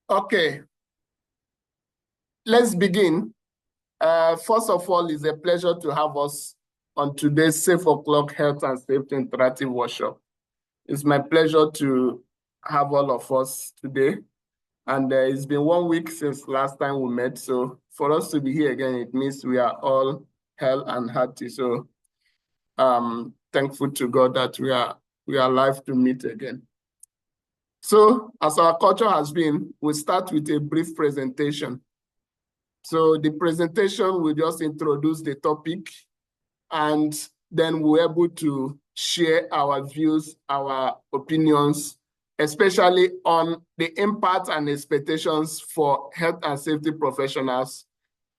Okay, let's begin. First of all, it's a pleasure to have us on today's Safeoclock Health and Safety Interactive Workshop. It's my pleasure to have all of us today. And it's been 1 week since last time we met. So for us to be here again, it means we are all healthy and hearty. So thankful to God that we are alive to meet again. So as our culture has been, we start with a brief presentation. So the presentation will just introduce the topic, and then we're able to share our views, our opinions, especially on the impact and expectations for health and safety professionals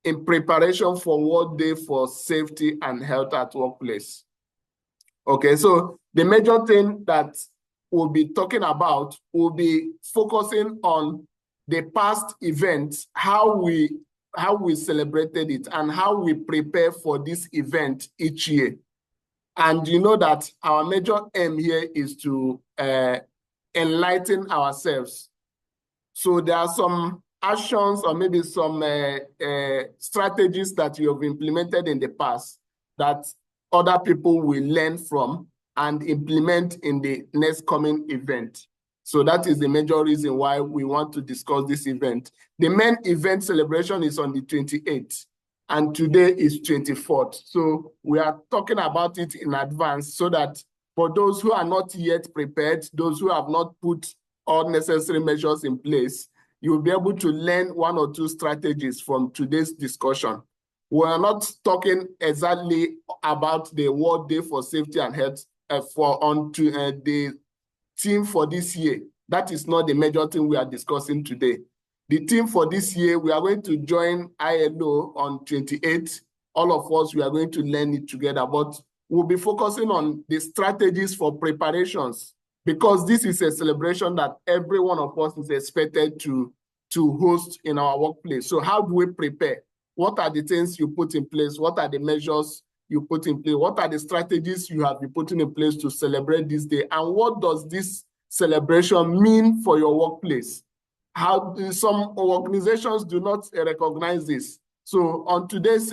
in preparation for World Day for Safety and Health at Workplace. Okay, so the major thing that we'll be talking about will be focusing on the past events, how we celebrated it, and how we prepare for this event each year. And you know that our major aim here is to enlighten ourselves. So there are some actions or maybe some strategies that you have implemented in the past that other people will learn from and implement in the next coming event. So that is the major reason why we want to discuss this event. The main event celebration is on the 28th, and today is 24th. So we are talking about it in advance so that for those who are not yet prepared, those who have not put all necessary measures in place, you'll be able to learn 1 or 2 strategies from today's discussion. We're not talking exactly about the World Day for Safety and Health the theme for this year. That is not the major thing we are discussing today. The theme for this year, we are going to join ILO on 28th. All of us, we are going to learn it together, but we'll be focusing on the strategies for preparations, because this is a celebration that every one of us is expected to host in our workplace. So how do we prepare? What are the things you put in place? What are the measures you put in place? What are the strategies you have been putting in place to celebrate this day? And what does this celebration mean for your workplace? How some organizations do not recognize this. So on today's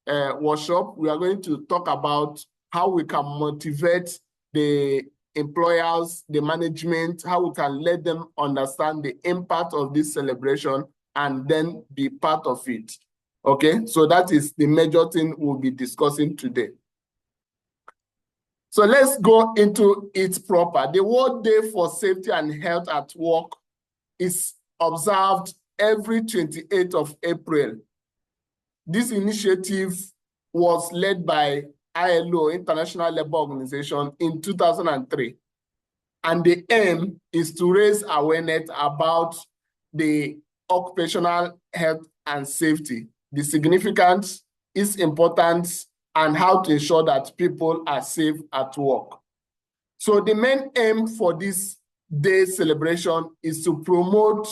workshop, we are going to talk about how we can motivate the employers, the management, how we can let them understand the impact of this celebration and then be part of it. Okay, so that is the major thing we'll be discussing today. So let's go into it proper. The World Day for Safety and Health at Work is observed every 28th of April. This initiative was led by ILO, International Labour Organization, in 2003. And the aim is to raise awareness about the occupational health and safety, the significance, its importance, and how to ensure that people are safe at work. So the main aim for this day celebration is to promote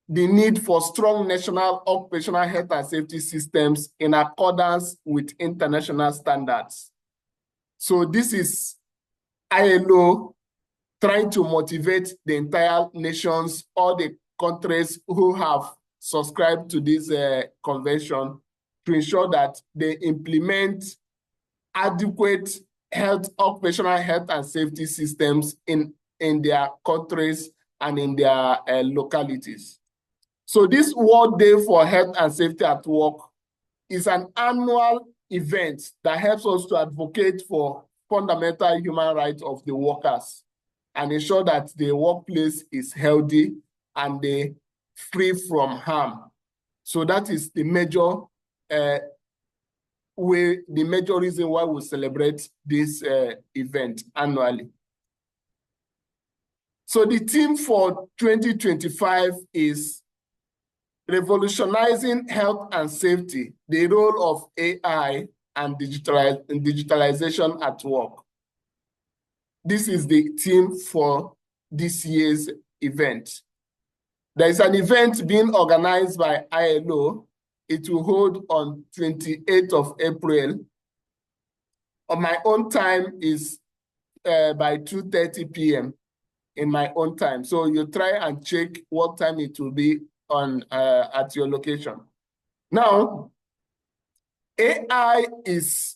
the need for strong national occupational health and safety systems in accordance with international standards. So this is ILO trying to motivate the entire nations, all the countries who have subscribed to this convention, to ensure that they implement adequate occupational health and safety systems in their countries and in their localities. So this World Day for Health and Safety at Work is an annual event that helps us to advocate for fundamental human rights of the workers and ensure that the workplace is healthy and they free from harm. So that is the major reason why we celebrate this event annually. So the theme for 2025 is revolutionizing health and safety, the role of AI and digitalization at work. This is the theme for this year's event. There is an event being organized by ILO. It will hold on 28th of April. On my own time is by 2:30 p.m. in my own time. So you try and check what time it will be on at your location. Now, AI is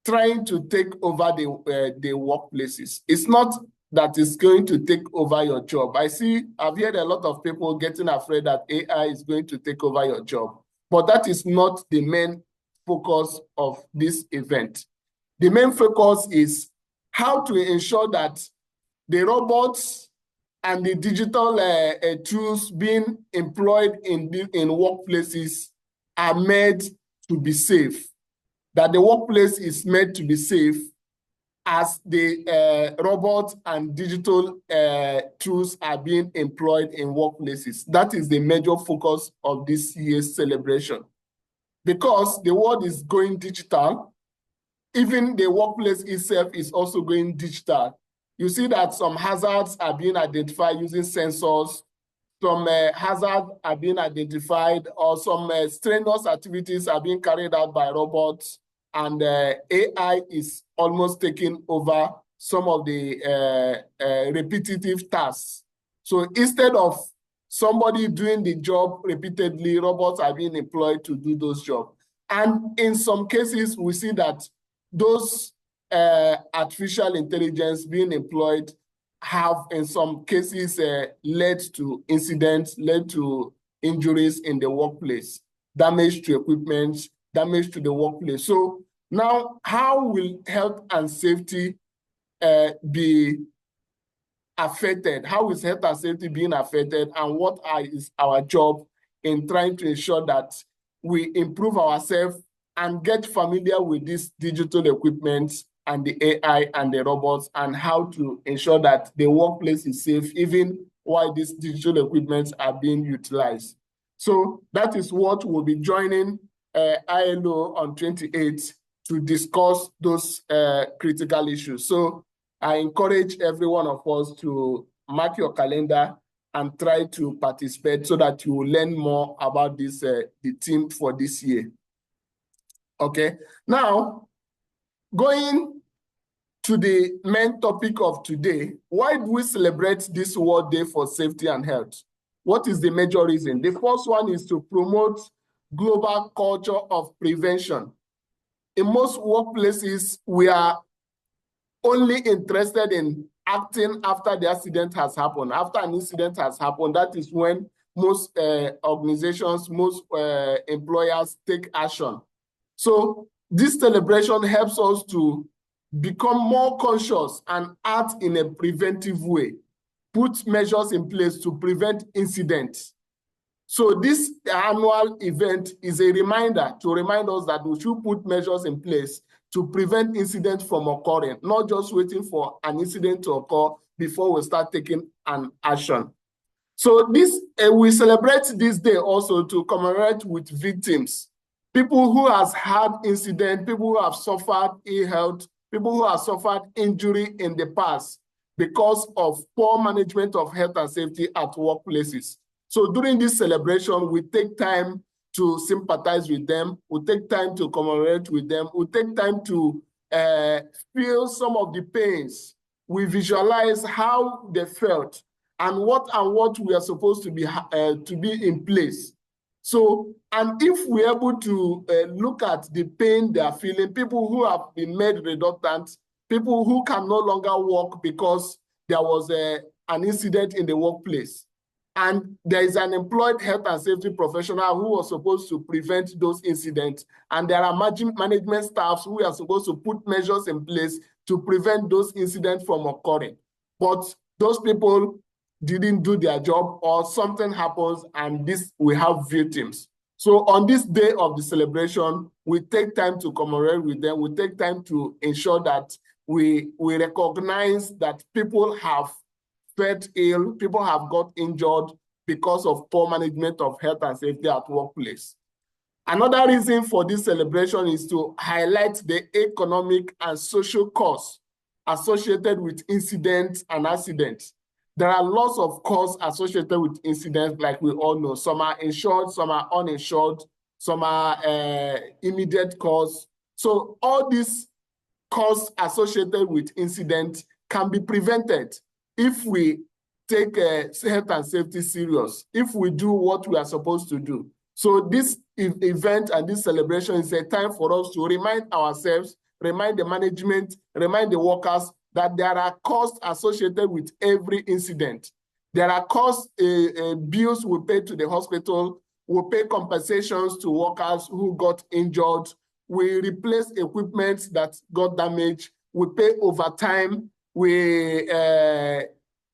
trying to take over the workplaces. It's not that it's going to take over your job. I've heard a lot of people getting afraid that AI is going to take over your job, but that is not the main focus of this event. The main focus is how to ensure that the robots and the digital tools being employed in workplaces are made to be safe, that the workplace is made to be safe as the robots and digital tools are being employed in workplaces. That is the major focus of this year's celebration. Because the world is going digital, even the workplace itself is also going digital. You see that some hazards are being identified using sensors, some hazards are being identified, or some strenuous activities are being carried out by robots, and AI is almost taking over some of the repetitive tasks. So instead of somebody doing the job repeatedly, robots are being employed to do those jobs. And in some cases, we see that those artificial intelligence being employed have, in some cases, led to incidents, led to injuries in the workplace, damage to equipment, damage to the workplace. So now, how will health and safety be affected? How is health and safety being affected, and what is our job in trying to ensure that we improve ourselves and get familiar with these digital equipment and the AI and the robots, and how to ensure that the workplace is safe even while these digital equipment are being utilized. So that is what we'll be joining ILO on 28th to discuss those critical issues. So I encourage every one of us to mark your calendar and try to participate so that you will learn more about this, the theme for this year. Okay, now going to the main topic of today, why do we celebrate this World Day for Safety and Health? What is the major reason? The first one is to promote global culture of prevention. In most workplaces, we are only interested in acting after the accident has happened. After an incident has happened, that is when most organizations, most employers take action. So this celebration helps us to become more conscious and act in a preventive way, put measures in place to prevent incidents. So this annual event is a reminder to remind us that we should put measures in place to prevent incidents from occurring, not just waiting for an incident to occur before we start taking an action. So this we celebrate this day also to commemorate with victims, people who has had incidents, people who have suffered ill health, people who have suffered injury in the past because of poor management of health and safety at workplaces. So during this celebration, we take time to sympathize with them, we take time to commemorate with them, we take time to feel some of the pains. We visualize how they felt and what we are supposed to be in place. So, and if we're able to look at the pain they are feeling, people who have been made redundant, people who can no longer work because there was an incident in the workplace, and there is an employed health and safety professional who was supposed to prevent those incidents, and there are management staffs who are supposed to put measures in place to prevent those incidents from occurring. But those people didn't do their job, or something happens, and we have victims. So on this day of the celebration, we take time to commemorate with them. We take time to ensure that we recognize that people have felt ill, people have got injured because of poor management of health and safety at workplace. Another reason for this celebration is to highlight the economic and social costs associated with incidents and accidents. There are lots of costs associated with incidents, like we all know. Some are insured, some are uninsured, some are immediate costs. So all these costs associated with incidents can be prevented if we take health and safety serious, if we do what we are supposed to do. So this event and this celebration is a time for us to remind ourselves, remind the management, remind the workers that there are costs associated with every incident. There are costs, bills we pay to the hospital, we pay compensations to workers who got injured, we replace equipment that got damaged, we pay overtime, we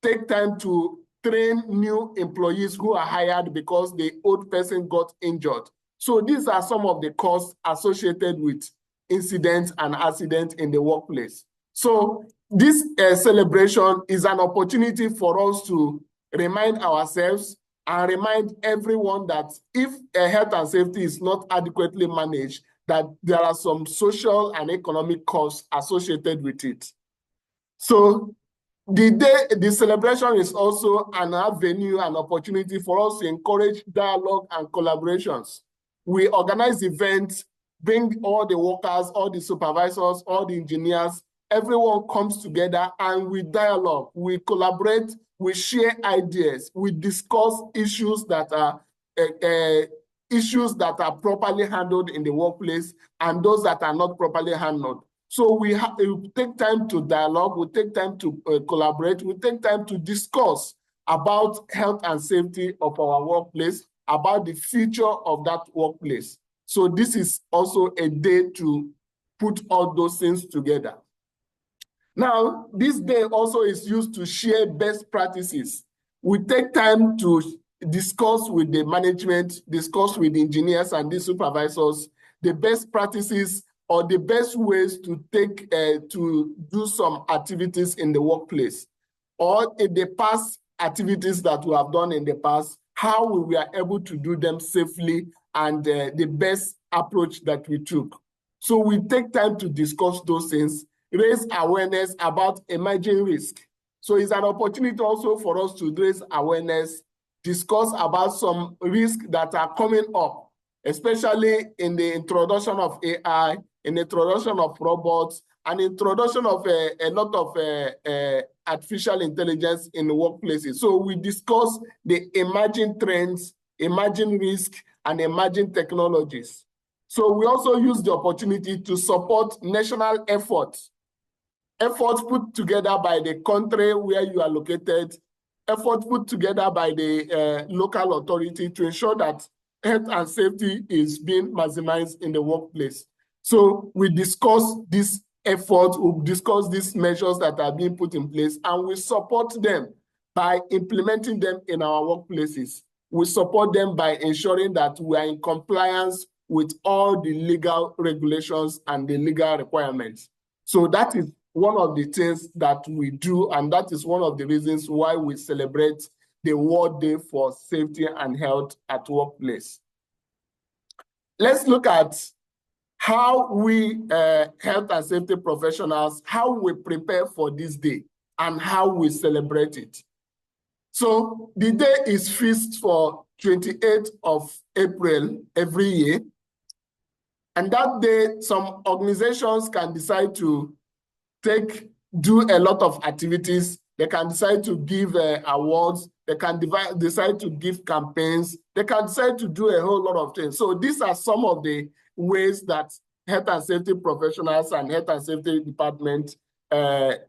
take time to train new employees who are hired because the old person got injured. So these are some of the costs associated with incidents and accidents in the workplace. So this celebration is an opportunity for us to remind ourselves and remind everyone that if health and safety is not adequately managed, that there are some social and economic costs associated with it. So the celebration is also an avenue, an opportunity for us to encourage dialogue and collaborations. We organize events, bring all the workers, all the supervisors, all the engineers, everyone comes together and we dialogue, we collaborate, we share ideas, we discuss issues that are properly handled in the workplace and those that are not properly handled. So we take time to dialogue, we take time to collaborate, we take time to discuss about health and safety of our workplace, about the future of that workplace. So this is also a day to put all those things together. Now, this day also is used to share best practices. We take time to discuss with the management, discuss with the engineers and the supervisors, the best practices or the best ways to take to do some activities in the workplace, or in the past activities that we have done in the past, how we were able to do them safely and the best approach that we took. So we take time to discuss those things, raise awareness about emerging risk. So it's an opportunity also for us to raise awareness, discuss about some risks that are coming up, especially in the introduction of AI, in the introduction of robots, and introduction of a lot of artificial intelligence in the workplaces. So we discuss the emerging trends, emerging risks, and emerging technologies. So we also use the opportunity to support national efforts put together by the country where you are located, efforts put together by the local authority to ensure that health and safety is being maximized in the workplace. So we discuss this effort, we discuss these measures that are being put in place, and we support them by implementing them in our workplaces. We support them by ensuring that we are in compliance with all the legal regulations and the legal requirements. So that is one of the things that we do, and that is one of the reasons why we celebrate the World Day for Safety and Health at Workplace. Let's look at how we, health and safety professionals, how we prepare for this day and how we celebrate it. So the day is fixed for 28th of April every year. And that day, some organizations can decide to do a lot of activities. They can decide to give awards. They can decide to give campaigns. They can decide to do a whole lot of things. So these are some of the ways that health and safety professionals and health and safety department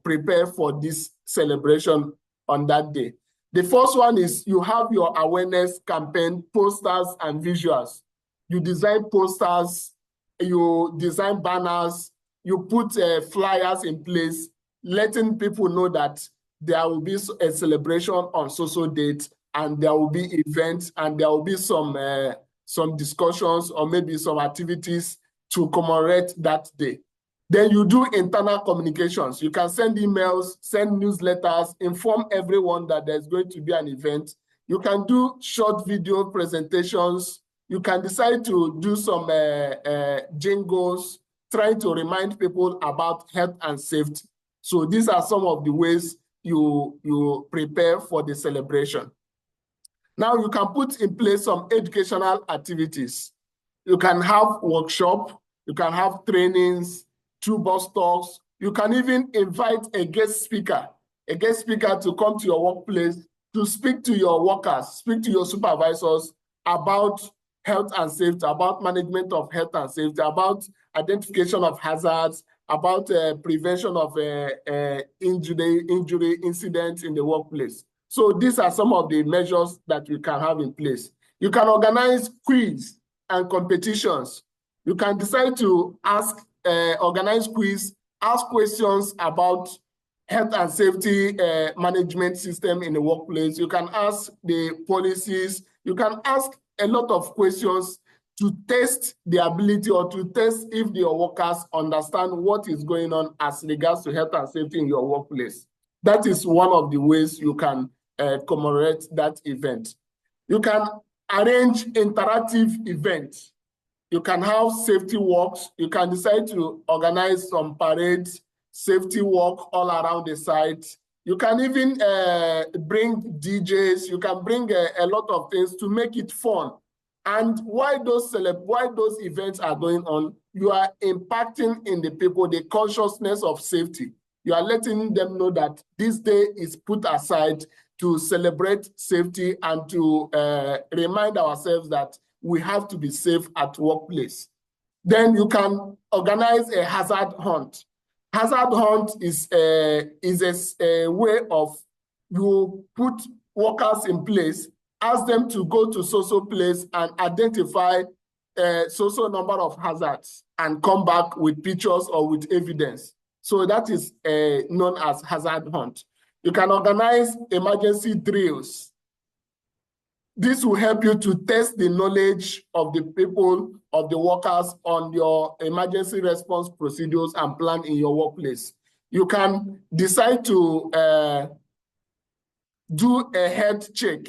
prepare for this celebration on that day. The first one is you have your awareness campaign, posters and visuals. You design posters, you design banners, you put flyers in place, letting people know that there will be a celebration on social date, and there will be events, and there will be some discussions or maybe some activities to commemorate that day. Then you do internal communications. You can send emails, send newsletters, inform everyone that there's going to be an event. You can do short video presentations. You can decide to do some jingles, trying to remind people about health and safety. So these are some of the ways you prepare for the celebration. Now you can put in place some educational activities. You can have workshops, you can have trainings, toolbox talks. You can even invite a guest speaker to come to your workplace to speak to your workers, speak to your supervisors about health and safety, about management of health and safety, about identification of hazards, about prevention of injury incidents in the workplace. So these are some of the measures that you can have in place. You can organize quiz and competitions. You can decide to organize quiz, ask questions about health and safety management system in the workplace. You can ask the policies. You can ask a lot of questions to test the ability or to test if your workers understand what is going on as regards to health and safety in your workplace. That is one of the ways you can commemorate that event. You can arrange interactive events. You can have safety walks. You can decide to organize some parades, safety walk all around the site. You can even bring DJs. You can bring a lot of things to make it fun. And while those events are going on, you are impacting in the people the consciousness of safety. You are letting them know that this day is put aside to celebrate safety and to remind ourselves that we have to be safe at workplace. Then you can organize a hazard hunt. Hazard hunt is a way of you put workers in place, ask them to go to social place and identify a social number of hazards and come back with pictures or with evidence. So that is known as hazard hunt. You can organize emergency drills. This will help you to test the knowledge of the people, of the workers on your emergency response procedures and plan in your workplace. You can decide to do a health check.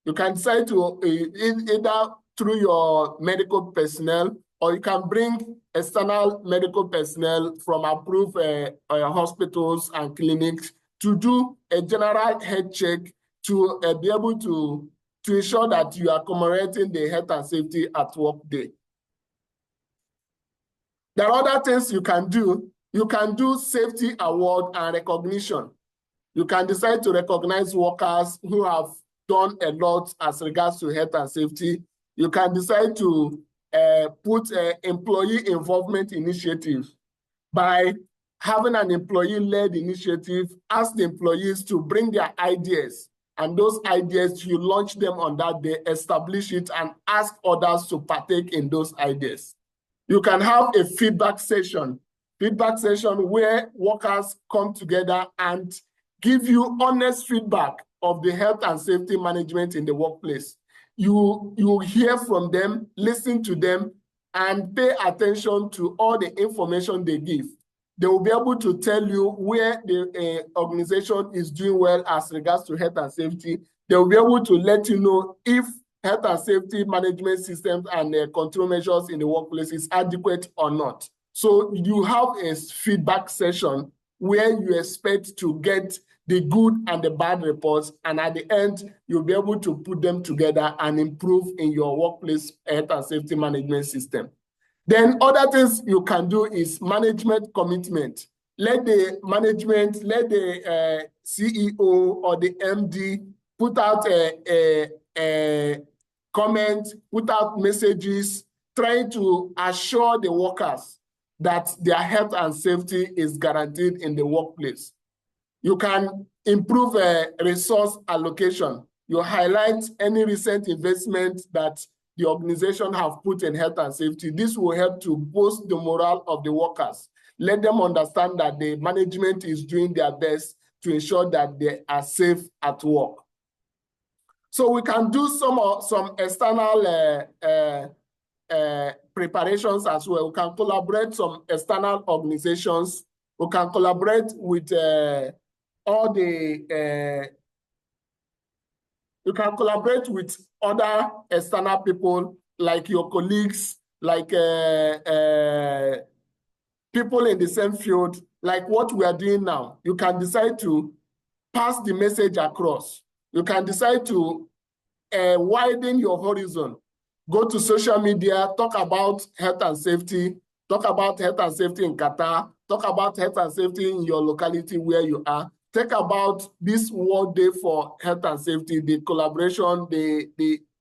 You can decide to either through your medical personnel, or you can bring external medical personnel from approved hospitals and clinics to do a general health check to be able to ensure that you are commemorating the health and safety at work day. There are other things you can do. You can do safety award and recognition. You can decide to recognize workers who have done a lot as regards to health and safety. You can decide to put employee involvement initiatives by having an employee-led initiative, ask the employees to bring their ideas, and those ideas, you launch them on that day, establish it, and ask others to partake in those ideas. You can have a feedback session where workers come together and give you honest feedback of the health and safety management in the workplace. You hear from them, listen to them, and pay attention to all the information they give. They will be able to tell you where the organization is doing well as regards to health and safety. They will be able to let you know if health and safety management systems and control measures in the workplace is adequate or not. So you have a feedback session where you expect to get the good and the bad reports, and at the end, you'll be able to put them together and improve in your workplace health and safety management system. Then other things you can do is management commitment. Let the management, let the CEO or the MD put out a comment, put out messages, trying to assure the workers that their health and safety is guaranteed in the workplace. You can improve resource allocation. You highlight any recent investment that the organization have put in health and safety. This will help to boost the morale of the workers. Let them understand that the management is doing their best to ensure that they are safe at work. So we can do some external preparations as well. We can collaborate some external organizations. We can collaborate with all the you can collaborate with other external people, like your colleagues, like people in the same field, like what we are doing now. You can decide to pass the message across. You can decide to widen your horizon. Go to social media, talk about health and safety, talk about health and safety in Qatar, talk about health and safety in your locality where you are. Think about this World Day for Health and Safety, the collaboration, the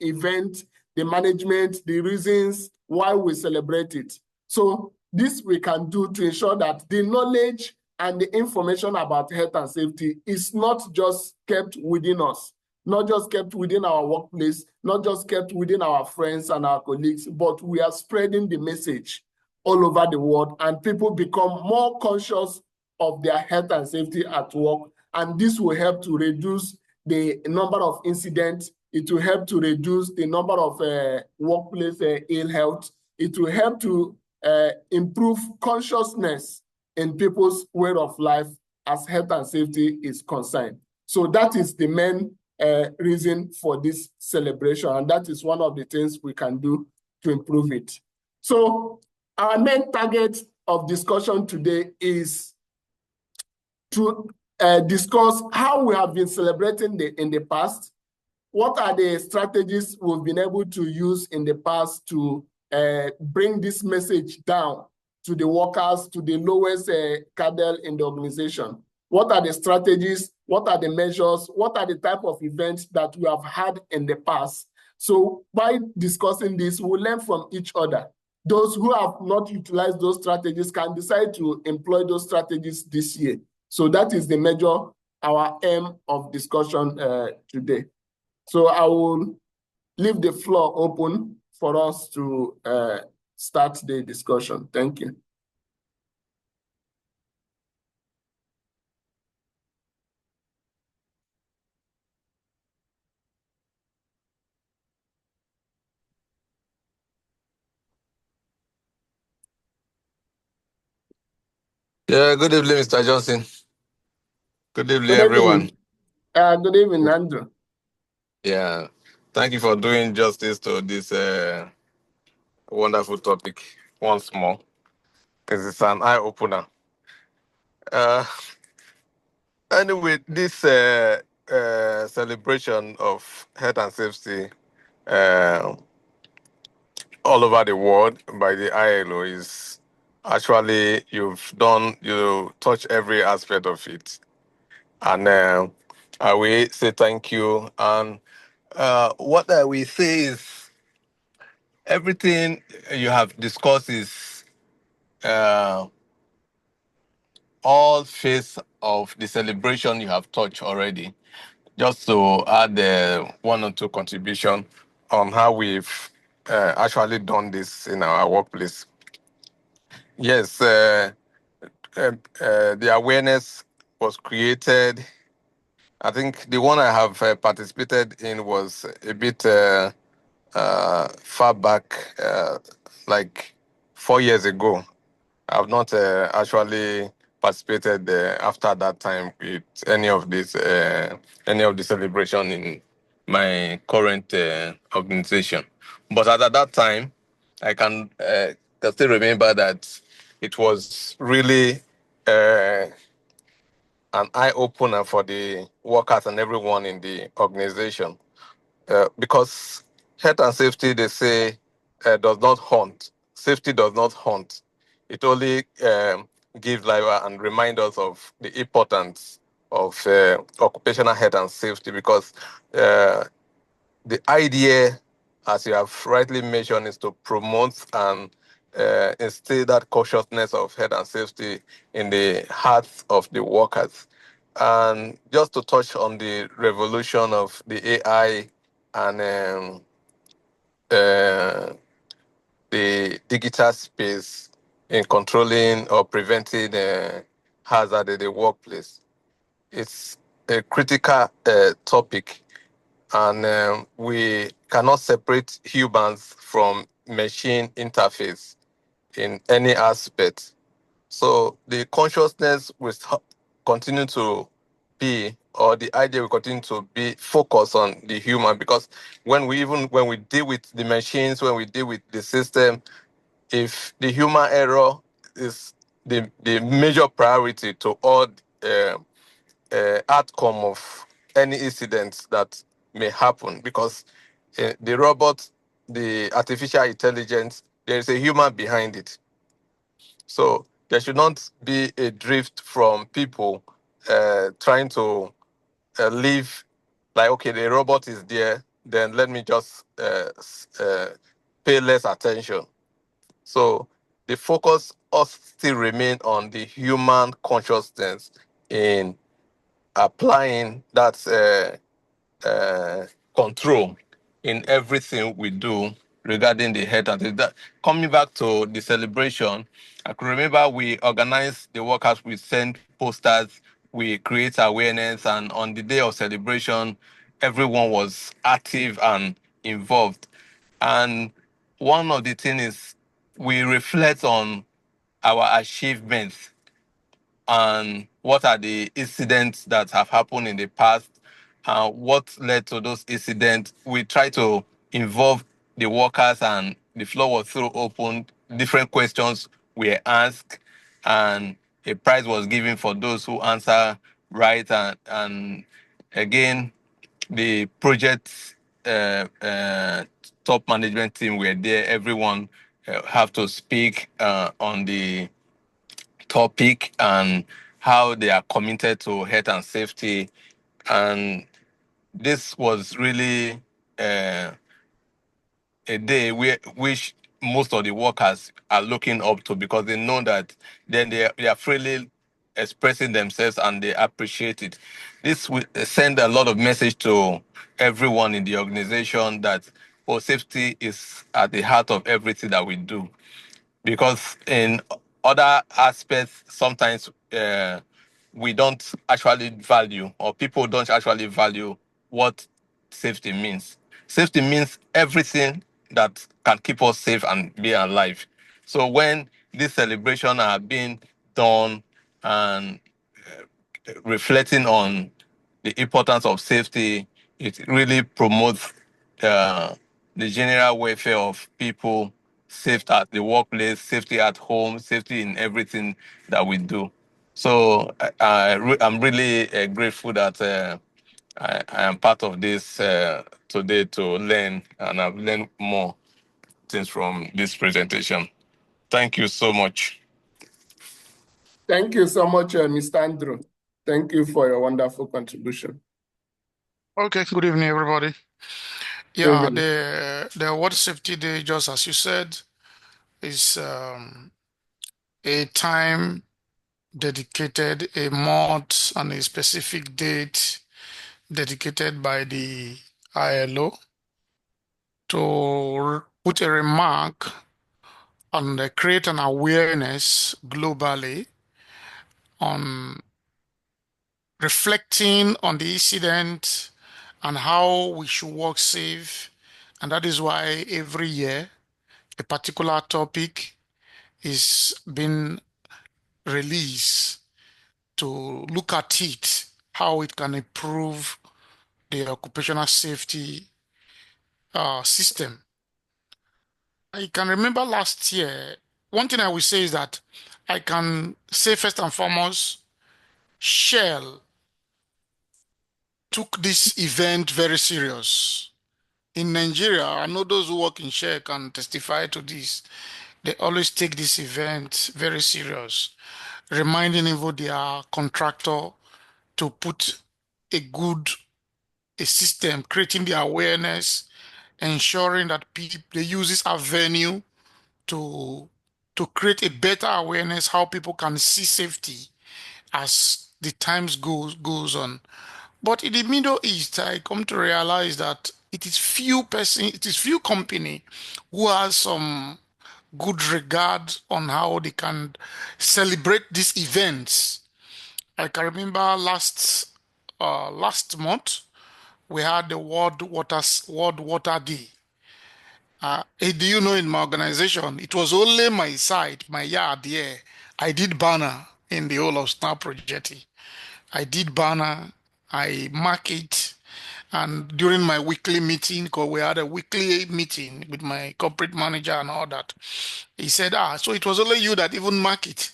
event, the management, the reasons why we celebrate it. So this we can do to ensure that the knowledge and the information about health and safety is not just kept within us, not just kept within our workplace, not just kept within our friends and our colleagues, but we are spreading the message all over the world, and people become more conscious of their health and safety at work. And this will help to reduce the number of incidents. It will help to reduce the number of workplace ill health. It will help to improve consciousness in people's way of life as health and safety is concerned. So that is the main reason for this celebration. And that is one of the things we can do to improve it. So our main target of discussion today is to discuss how we have been celebrating in the past. What are the strategies we've been able to use in the past to bring this message down to the workers, to the lowest cadre in the organization? What are the strategies? What are the measures? What are the type of events that we have had in the past? So by discussing this, we'll learn from each other. Those who have not utilized those strategies can decide to employ those strategies this year. So that is the major, our aim of discussion today. So I will leave the floor open for us to start the discussion. Thank you. Yeah, good evening, Mr. Johnson. Good evening, Good everyone. evening. Good evening, Andrew. Yeah, thank you for doing justice to this wonderful topic once more. It's an eye opener. Uh, anyway, this celebration of health and safety uh, all over the world by the ILO is actually you touch every aspect of it, and I will say thank you. And what I will say is everything you have discussed is uh, all phase of the celebration you have touched already. Just to add one or two contribution on how we've actually done this in our workplace. Yes, the awareness was created. I think the one I have participated in was a bit far back, like 4 years ago. I've not actually participated after that time with any of the celebration in my current organization. But at that time, I can still remember that it was really uh, an eye opener for the workers and everyone in the organization because health and safety, they say, does not hunt. Safety does not hunt. It only gives life and remind us of the importance of occupational health and safety because the idea, as you have rightly mentioned, is to promote and instill that consciousness of health and safety in the hearts of the workers. And just to touch on the revolution of the AI and uh, the digital space in controlling or preventing hazard in the workplace. It's a critical topic, and we cannot separate humans from machine interface in any aspect. So the consciousness will continue to be, or the idea will continue to be focused on the human because when we deal with the machines, when we deal with the system, if the human error is the major priority to all outcome of any incident that may happen because the robot, the artificial intelligence, there is a human behind it. So there should not be a drift from people trying to leave, like, okay, the robot is there, then let me just pay less attention. So the focus us still remain on the human consciousness in applying that control in everything we do regarding the health and that. Coming back to the celebration, I can remember we organized the workers, we sent posters, we create awareness, and on the day of celebration, everyone was active and involved. And one of the things is we reflect on our achievements and what are the incidents that have happened in the past, what led to those incidents. We try to involve the workers, and the floor was through open. Different questions were asked, and a prize was given for those who answer right. And again, the project top management team were there. Everyone have to speak on the topic and how they are committed to health and safety. And this was really a day which most of the workers are looking up to, because they know that then they are freely expressing themselves and they appreciate it. This will send a lot of message to everyone in the organization that, oh, safety is at the heart of everything that we do, because in other aspects sometimes we don't actually value, or people don't actually value what safety means. Safety means everything that can keep us safe and be alive. So when this celebration are being done and reflecting on the importance of safety, it really promotes the general welfare of people, safety at the workplace, safety at home, safety in everything that we do. So I'm really grateful that I am part of this today to learn, and I've learned more things from this presentation. Thank you so much. Thank you so much, Mr. Andrew. Thank you for your wonderful contribution. Okay, good evening, everybody. Yeah, Evening. the World Safety Day, just as you said, is a time dedicated, a month, and a specific date dedicated by the ILO to put a remark and create an awareness globally on reflecting on the incident and how we should work safe. And that is why every year a particular topic is being released to look at it, how it can improve the occupational safety system. I can remember last year, one thing I will say is that I can say first and foremost, Shell took this event very serious. In Nigeria, I know those who work in Shell can testify to this. They always take this event very serious, reminding even their contractor to put a good a system, creating the awareness, ensuring that people they use this avenue to to create a better awareness how people can see safety as the times goes on. But in the Middle East, I come to realize that it is few company who has some good regard on how they can celebrate these events. I can remember last month we had the World Water Day. Do you know in my organization, it was only my side, my yard here. I did banner in the whole of Snap Project. I did banner, I mark it, and during my weekly meeting, because we had a weekly meeting with my corporate manager and all that, he said, so it was only you that even mark it.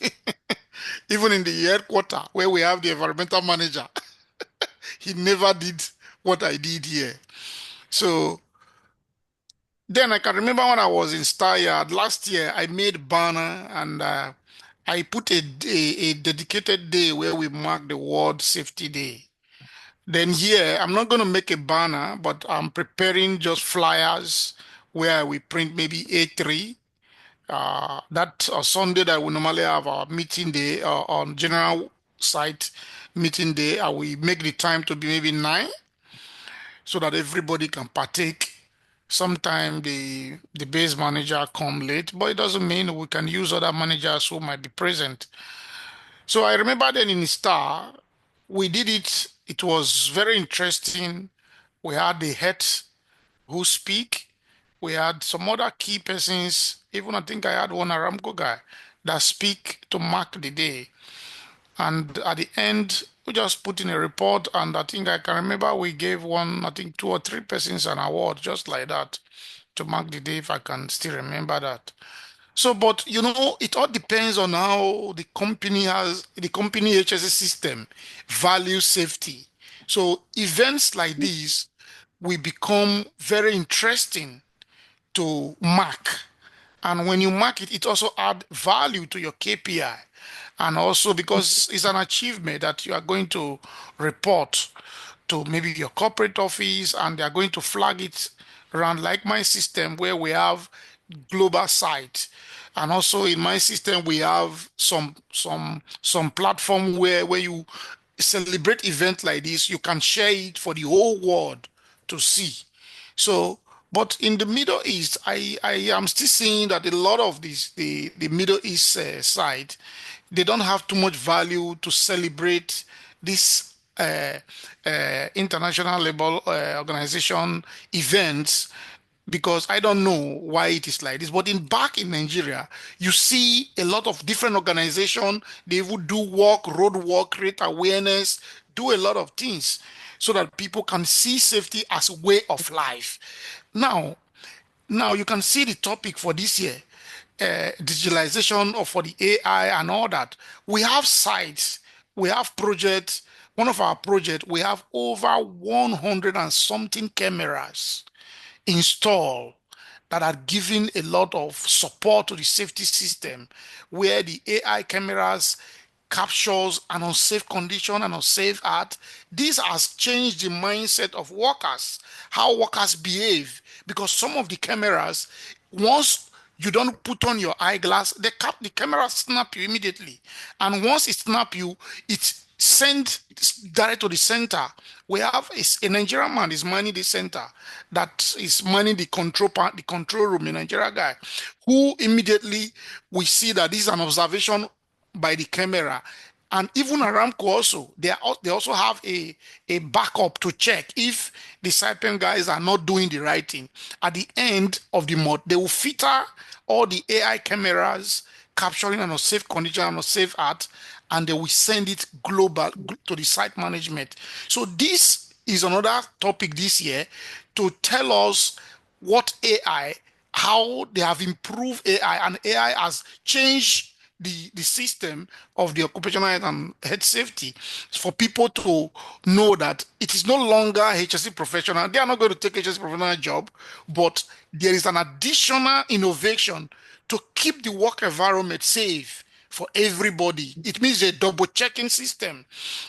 Even in the headquarters where we have the environmental manager, he never did what I did here. So then I can remember when I was in Star Yard last year, I made banner and I put a dedicated day where we mark the World Safety Day. Then here, I'm not going to make a banner, but I'm preparing just flyers where we print maybe A3. That Sunday that we normally have our meeting day on general site meeting day, we make the time to be maybe 9 so that everybody can partake. Sometime the base manager come late, but it doesn't mean we can use other managers who might be present. So I remember then in Star, we did it. It was very interesting. We had the heads who speak. We had some other key persons. Even I think I had one Aramco guy that speak to mark the day. And at the end, we just put in a report. And I think I can remember we gave one, I think 2 or 3 persons an award just like that to mark the day, if I can still remember that. So, but it all depends on how the company HSE system values safety. So events like these will become very interesting to mark. And when you mark it, it also add value to your KPI. And also because it's an achievement that you are going to report to maybe your corporate office and they are going to flag it around like my system where we have global site. And also in my system we have some platform where you celebrate event like this, you can share it for the whole world to see. So, but in the Middle East, I am still seeing that a lot of the Middle East side, they don't have too much value to celebrate this international labor organization events because I don't know why it is like this. But in back in Nigeria, you see a lot of different organizations. They would do work, road work, create awareness, do a lot of things so that people can see safety as a way of life. Now, now you can see the topic for this year, digitalization or for the AI and all that. We have sites, we have projects. One of our projects, we have over 100 and something cameras installed that are giving a lot of support to the safety system where the AI cameras captures an unsafe condition and unsafe act. This has changed the mindset of workers, how workers behave, because some of the cameras, once you don't put on your eyeglass, the camera snap you immediately. And once it snap you, it send direct to the center. We have a Nigerian man is manning the center that is manning the control part, the control room, a Nigerian guy, who immediately we see that this is an observation by the camera. And even Aramco also, they also have a backup to check if the Saipem guys are not doing the right thing. At the end of the month, they will filter all the AI cameras capturing an unsafe condition and unsafe art, and they will send it global to the site management. So this is another topic this year to tell us what AI, how they have improved AI, and AI has changed the system of the occupational health and health safety for people to know that it is no longer HSC professional. They are not going to take HSC professional job, but there is an additional innovation to keep the work environment safe for everybody. It means a double checking system.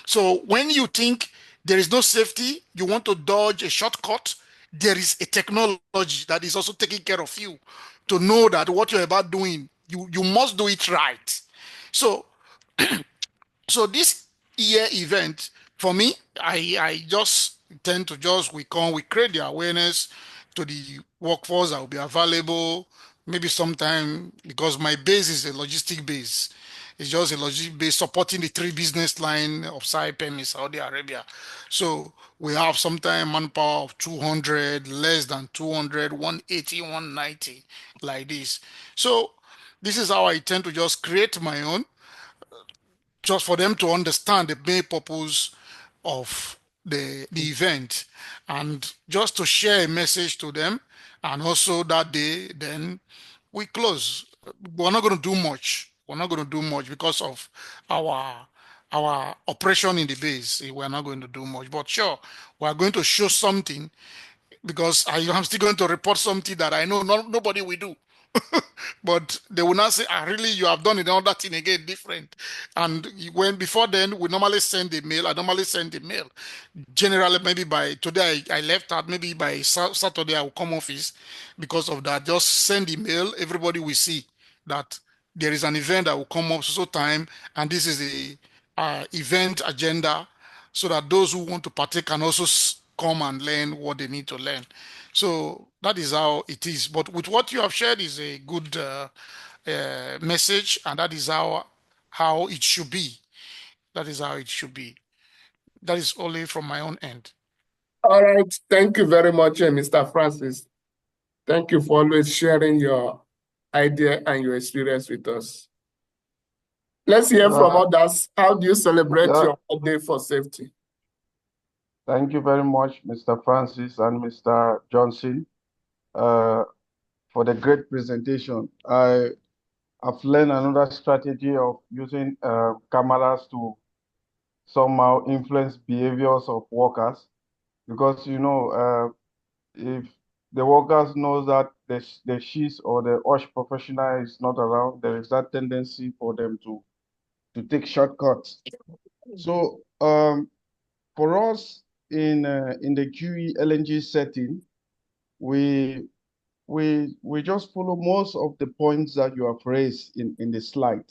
So when you think there is no safety, you want to dodge a shortcut, there is a technology that is also taking care of you to know that what you're about doing, you must do it right. So so this year event for me, I just tend to just we create the awareness to the workforce that will be available. Maybe sometime because my base is a logistic base. It's just a logistic base supporting the three business line of Saipem in Saudi Arabia. So we have sometime manpower of 200, less than 200, 180, 190, like this. So this is how I tend to just create my own just for them to understand the main purpose of the event and just to share a message to them. And also that day, then we close. We're not going to do much. We're not going to do much because of our our operation in the base. We're not going to do much, but sure, we're going to show something because I am still going to report something that I know nobody will do. But they will not say, ah, really, you have done another thing again, different. And when before then, we normally send the mail. I normally send the mail. Generally, maybe by today, I left out. Maybe by Saturday, I will come office because of that. Just send email. Everybody will see that there is an event that will come up so time, and this is the event agenda, so that those who want to partake can also come and learn what they need to learn. So that is how it is. But with what you have shared is a good message, and that is how it should be. That is how it should be. That is only from my own end. All right. Thank you very much, Mr. Francis. Thank you for always sharing your idea and your experience with us. Let's hear from others. How do you celebrate your birthday for safety? Thank you very much, Mr. Francis and Mr. Johnson, for the great presentation. I've learned another strategy of using cameras to somehow influence behaviors of workers, because if the workers knows that the she's or the OSH professional is not around, there is that tendency for them to take shortcuts. So for us in the QE LNG setting, we just follow most of the points that you have raised in the slide.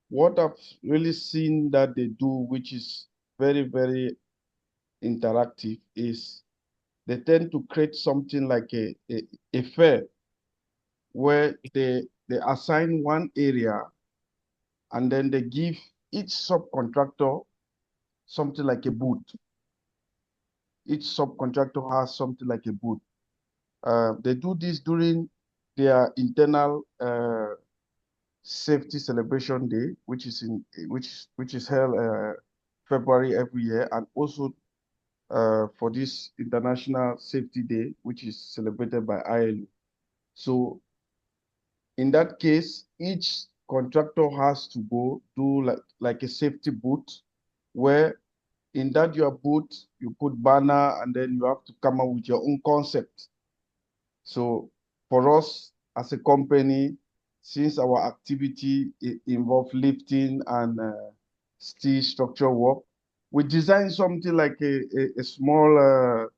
What I've really seen that they do, which is very, very interactive, is they tend to create something like a fair where they assign one area and then they give each subcontractor something like a booth. Each subcontractor has something like a booth. They do this during their internal safety celebration day, which is held February every year, and also for this International Safety Day, which is celebrated by ILO. So in that case, each contractor has to go do like a safety booth, where in that your booth, you put banner and then you have to come up with your own concept. So for us as a company, since our activity involves lifting and steel structure work, we designed something like a small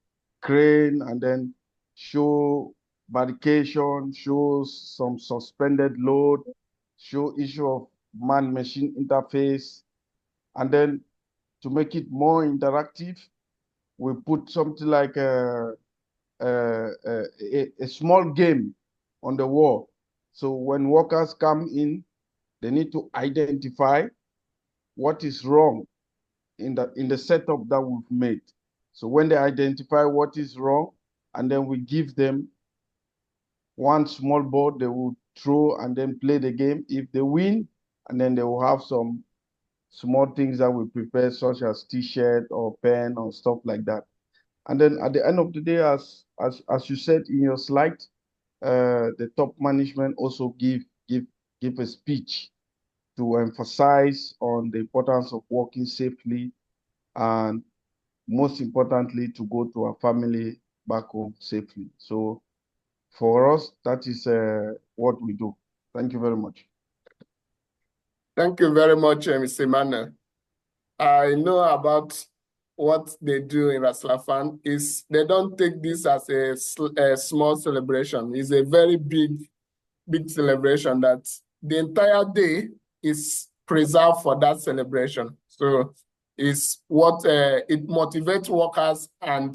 crane, and then show barricade, shows some suspended load, show issue of man-machine interface, and then to make it more interactive, we put something like a small game on the wall. So when workers come in, they need to identify what is wrong in the setup that we've made. So when they identify what is wrong, and then we give them one small board, they will throw and then play the game. If they win, and then they will have some small things that we prepare, such as T-shirt or pen or stuff like that. And then at the end of the day, as you said in your slide, the top management also give a speech to emphasize on the importance of working safely, and most importantly, to go to our family back home safely. So for us, that is what we do. Thank you very much. Thank you very much, Mr. Emmanuel. I know about what they do in Raslafan is they don't take this as a small celebration. It's a very big celebration that the entire day is preserved for that celebration. So it's what it motivates workers and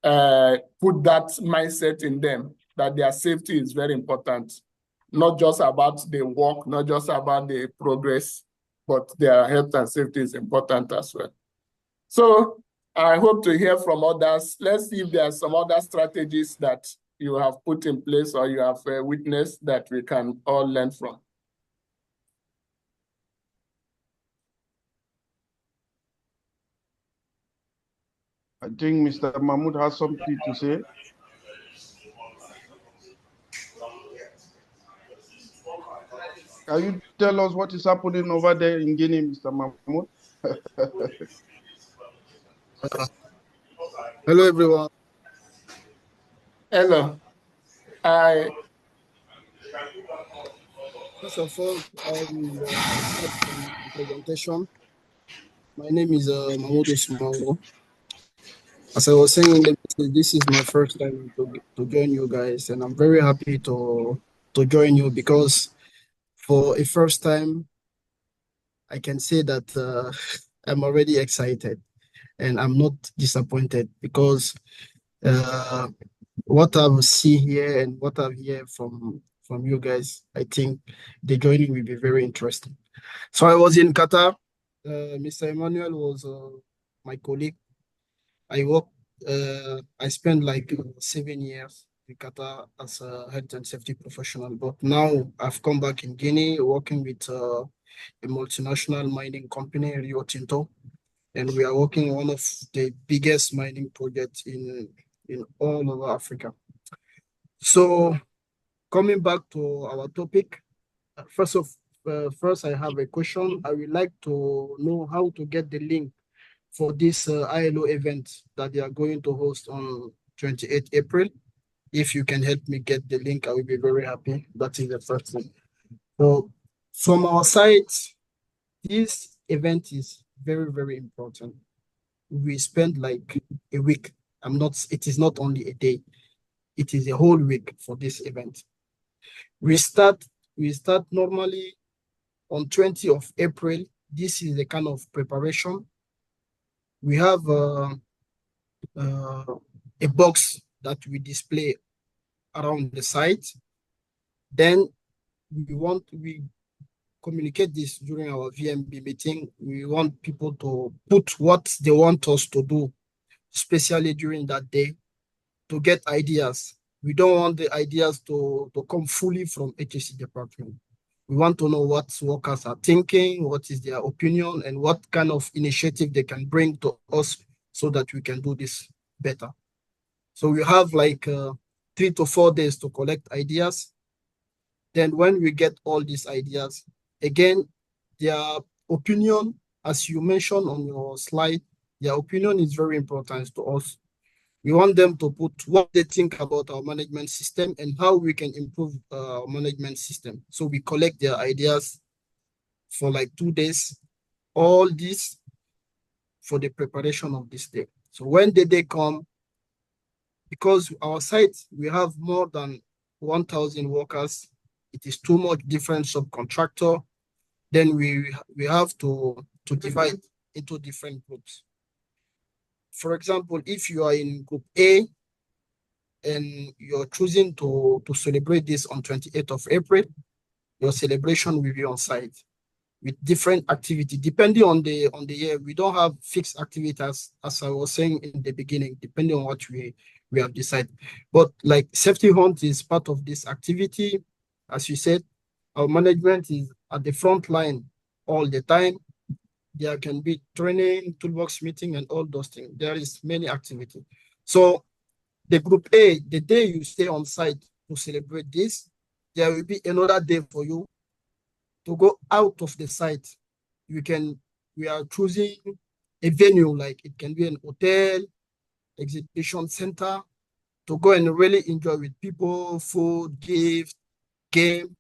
put that mindset in them that their safety is very important. Not just about the work, not just about the progress, but their health and safety is important as well. So I hope to hear from others. Let's see if there are some other strategies that you have put in place or you have witnessed that we can all learn from. I think Mr. Mahmoud has something to say. Can you tell us what is happening over there in Guinea, Mr. Mahmoud? Hello, everyone. Hello. Hi. First of all, I will start from the presentation. My name is Mahmoud Sumango. As I was saying, this is my first time to join you guys, and I'm very happy to join you because for a first time, I can say that I'm already excited and I'm not disappointed because uh, what I see here and what I hear from you guys, I think the joining will be very interesting. So I was in Qatar. Mr. Emmanuel was my colleague. I worked. I spent like 7 years in Qatar as a health and safety professional. But now I've come back in Guinea, working with a multinational mining company, Rio Tinto, and we are working on one of the biggest mining projects in all over Africa. So coming back to our topic, first I have a question. I would like to know how to get the link for this ILO event that they are going to host on 28th April. If you can help me get the link, I will be very happy. That is the first thing. So from our side, this event is very, very important. We spend like a week. It is not only a day, it is a whole week for this event. We start we start normally on 20th of April. This is the kind of preparation. We have uh, a box that we display around the site. Then we communicate this during our VMB meeting. We want people to put what they want us to do, especially during that day, to get ideas. We don't want the ideas to come fully from HSC department. We want to know what workers are thinking, what is their opinion, and what kind of initiative they can bring to us so that we can do this better. So we have like 3 to 4 days to collect ideas. Then when we get all these ideas, again, their opinion, as you mentioned on your slide, their opinion is very important to us. We want them to put what they think about our management system and how we can improve our management system. So we collect their ideas for like 2 days, all this for the preparation of this day. So when the day come, because our site, we have more than 1,000 workers, it is too much different subcontractor, then we have to divide into different groups. For example, if you are in group A, and you're choosing to celebrate this on 28th of April, your celebration will be on site with different activity depending on the year. We don't have fixed activities, as I was saying in the beginning, depending on what we have decided. But like safety hunt is part of this activity. As you said, our management is at the front line all the time. There can be training, toolbox meeting, and all those things. There is many activity. So the group A, the day you stay on site to celebrate this, there will be another day for you to go out of the site. We are choosing a venue, like it can be an hotel, exhibition center, to go and really enjoy with people, food, gift, game.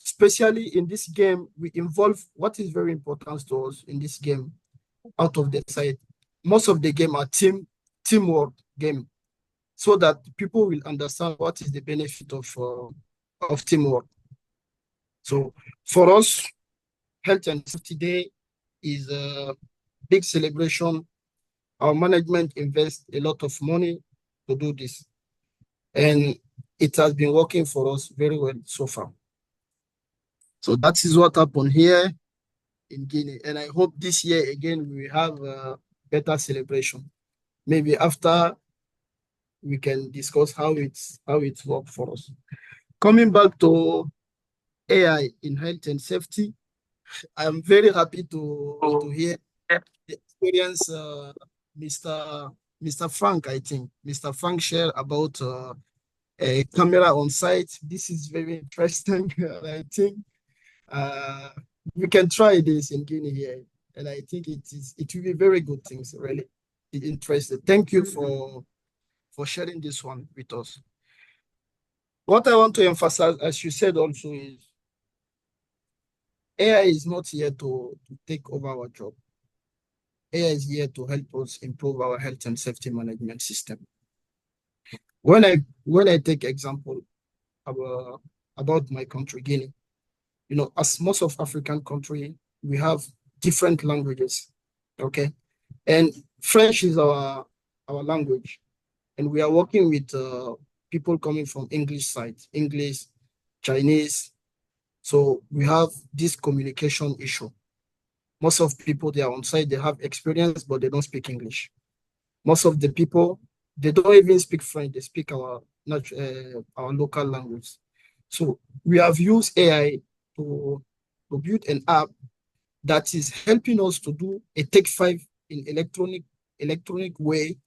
Especially in this game, we involve what is very important to us in this game out of the site. Most of the game are teamwork game, so that people will understand what is the benefit of teamwork. So for us, Health and Safety Day is a big celebration. Our management invests a lot of money to do this, and it has been working for us very well so far. So that is what happened here in Guinea, and I hope this year again we will have a better celebration. Maybe after we can discuss how it's worked for us. Coming back to AI in health and safety, I'm very happy to hear the experience Mr. Frank, I think. Mr. Frank shared about a camera on site. This is very interesting. I think uh, we can try this in Guinea here. And I think it will be very good things, really interesting. Thank you for sharing this one with us. What I want to emphasize, as you said also, is AI is not here to take over our job. AI is here to help us improve our health and safety management system. When I take example about my country, Guinea, as most of African country, we have different languages, okay? And French is our language, and we are working with people coming from English side, English, Chinese. So we have this communication issue. Most of people, they are on site, they have experience, but they don't speak English. Most of the people, they don't even speak French, they speak our local language. So we have used AI to build an app that is helping us to do a take five in electronic way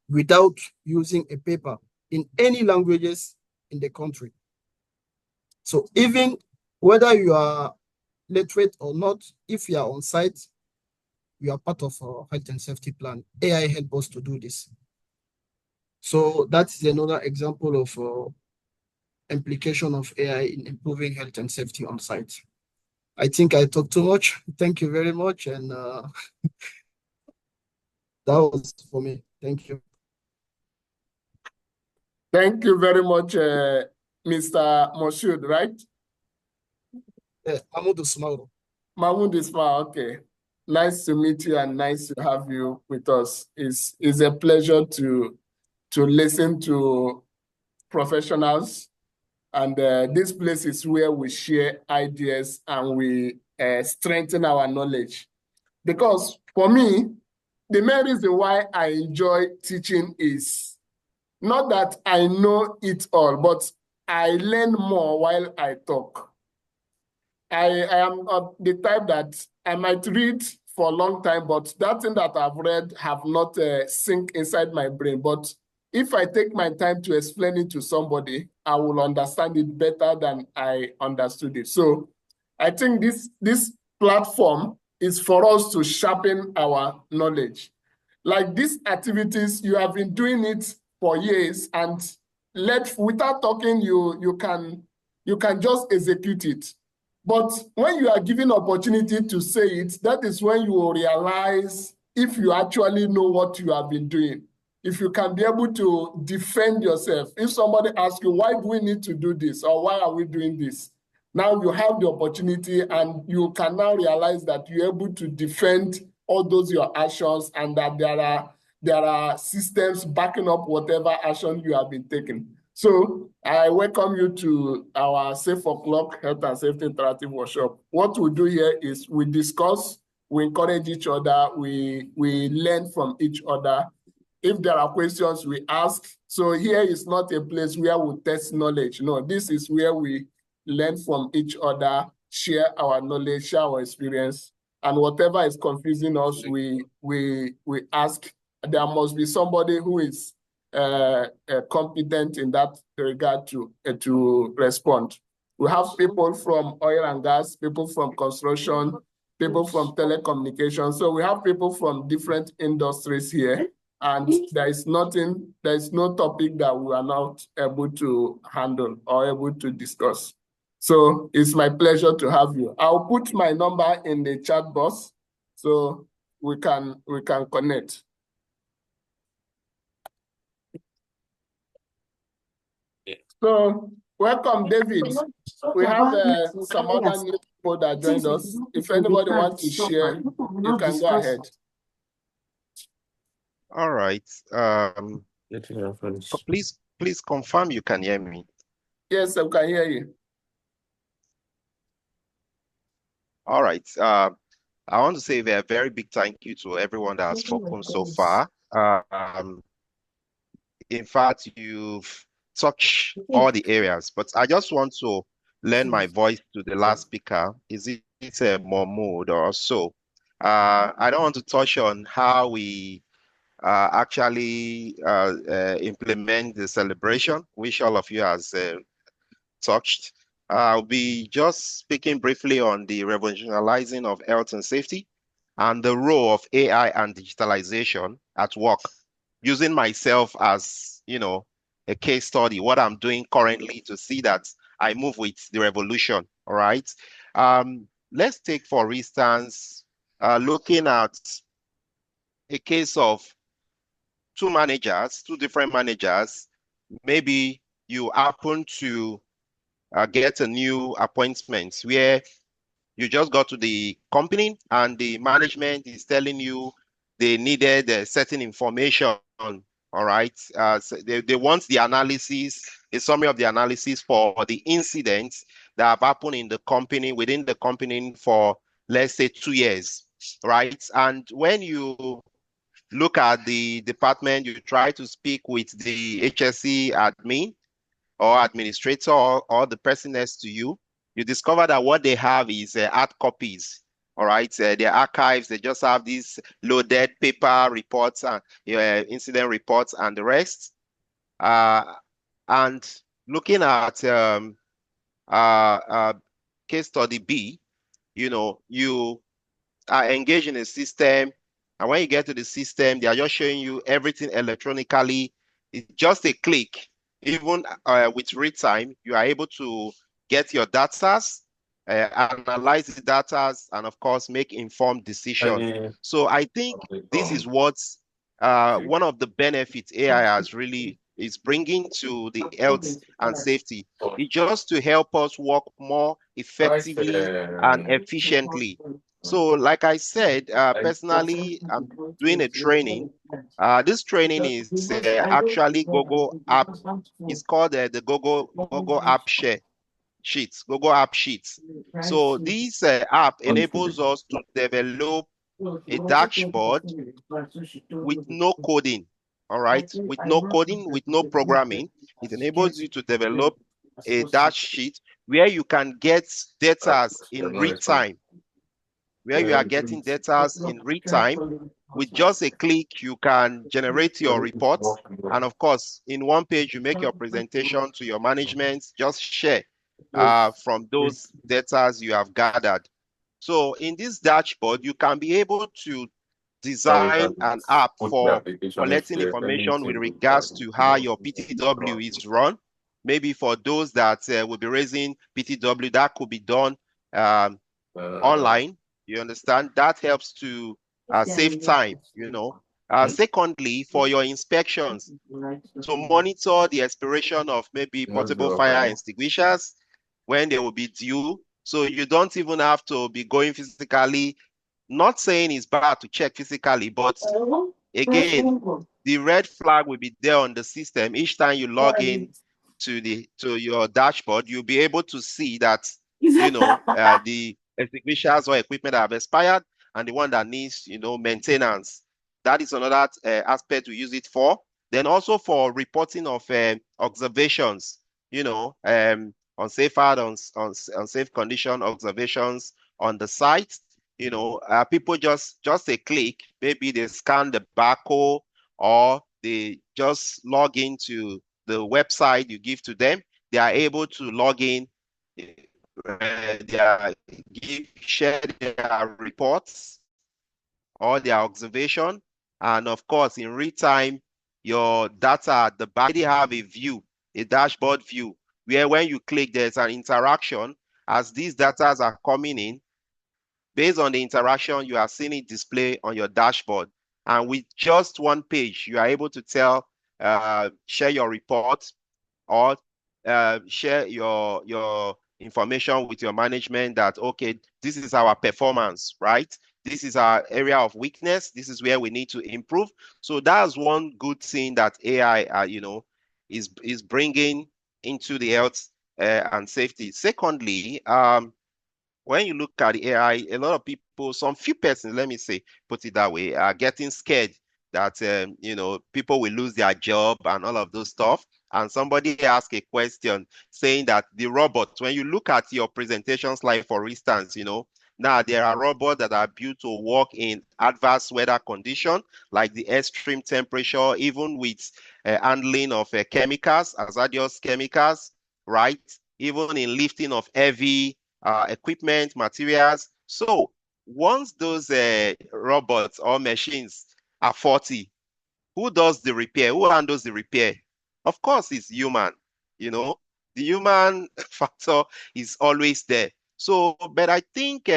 without using a paper in any languages in the country. So even whether you are literate or not, if you are on site, you are part of our health and safety plan. AI help us to do this. So that's another example of implication of AI in improving health and safety on site. I think I talked too much. Thank you very much. And that was for me. Thank you. Thank you very much, Mr. Moshood, right? Mahmoud Usmao. Mahmoud Ismail, okay. Nice to meet you and nice to have you with us. It's a pleasure to listen to professionals. And this place is where we share ideas and we strengthen our knowledge. Because for me, the main reason why I enjoy teaching is not that I know it all, but I learn more while I talk. I am the type that I might read for a long time, but that thing that I've read have not sink inside my brain. But if I take my time to explain it to somebody, I will understand it better than I understood it. So I think this platform is for us to sharpen our knowledge. Like these activities, you have been doing it for years, and without talking, you can just execute it. But when you are given opportunity to say it, that is when you will realize if you actually know what you have been doing. If you can be able to defend yourself. If somebody asks you, why do we need to do this? Or why are we doing this? Now you have the opportunity and you can now realize that you're able to defend all those your actions and that there are systems backing up whatever action you have been taking. So I welcome you to our Safeoclock Health and Safety Interactive Workshop. What we do here is we discuss, we encourage each other, we learn from each other. If there are questions, we ask. So here is not a place where we test knowledge. No, this is where we learn from each other, share our knowledge, share our experience, and whatever is confusing us, we ask. There must be somebody who is competent in that regard to respond. We have people from oil and gas, people from construction, people from telecommunications. So we have people from different industries here, and there is no topic that we are not able to handle or able to discuss. So it's my pleasure to have you. I'll put my number in the chat box so we can connect. So welcome, David. We have some other new people that joined us. If anybody wants to share, you can go ahead. All right. Please confirm you can hear me. Yes, I can hear you. All right. I want to say a very big thank you to everyone that has spoken so far. In fact, you've touched all the areas, but I just want to lend my voice to the last speaker. Is it Mahmoud or so? I don't want to touch on how we actually implement the celebration, which all of you has touched. I'll be just speaking briefly on the revolutionizing of health and safety and the role of AI and digitalization at work, using myself as, a case study, what I'm doing currently to see that I move with the revolution. All right. Let's take, for instance, looking at a case of two different managers. Maybe you happen to get a new appointment where you just got to the company and the management is telling you they needed certain information. All right. So they want the analysis, a summary of the analysis for the incidents that have happened in the company, within the company for, let's say, 2 years. Right. And when you look at the department, you try to speak with the HSC admin or administrator or the person next to you, you discover that what they have is hard copies. All right, their archives, they just have these loaded paper reports and incident reports and the rest. And looking at case study B, you are engaged in a system, and when you get to the system, they are just showing you everything electronically. It's just a click. Even with read time, you are able to get your data, analyze the data, and of course, make informed decisions. So I think this is what one of the benefits AI has really is bringing to the health and safety. It's just to help us work more effectively and efficiently. So, like I said, personally, I'm doing a training. This training is actually Google App. It's called the Google App Sheets, Google App Sheets. So this app enables us to develop a dashboard with no coding. All right, with no coding, with no programming. It enables you to develop a dash sheet where you can get data in real time, where you are getting data in real time. With just a click, you can generate your reports. And of course, in one page, you make your presentation to your management, just share from those data you have gathered. So in this dashboard, you can be able to design an app for collecting information with regards to how your PTW is run. Maybe for those that will be raising PTW, that could be done online. You understand? That helps to save time. Secondly, for your inspections, to monitor the expiration of maybe portable fire extinguishers when they will be due. So you don't even have to be going physically. Not saying it's bad to check physically, but again, the red flag will be there on the system. Each time you log in to your dashboard, you'll be able to see that the extinguishers or equipment that have expired and the one that needs maintenance. That is another aspect we use it for. Then also for reporting of observations, unsafe unsafe condition observations on the site. People just a click, maybe they scan the barcode or they just log into the website you give to them. They are able to log in, share their reports or their observation. And of course, in real time, your data at the back already have a view, a dashboard view, where when you click, there's an interaction as these data are coming in. Based on the interaction, you are seeing it display on your dashboard. And with just one page, you are able to share your report or share your information with your management that, okay, this is our performance, right? This is our area of weakness. This is where we need to improve. So that's one good thing that AI, is bringing into the health and safety. Secondly, when you look at the AI, a lot of people, some few persons, let me say, put it that way, are getting scared that people will lose their job and all of those stuff. And somebody asked a question saying that the robots, when you look at your presentation slide, for instance, now there are robots that are built to work in adverse weather conditions, like the extreme temperature, even with handling of chemicals, hazardous chemicals, right? Even in lifting of heavy equipment, materials. So once those robots or machines are faulty, who does the repair? Who handles the repair? Of course, it's human, the human factor is always there. So, but I think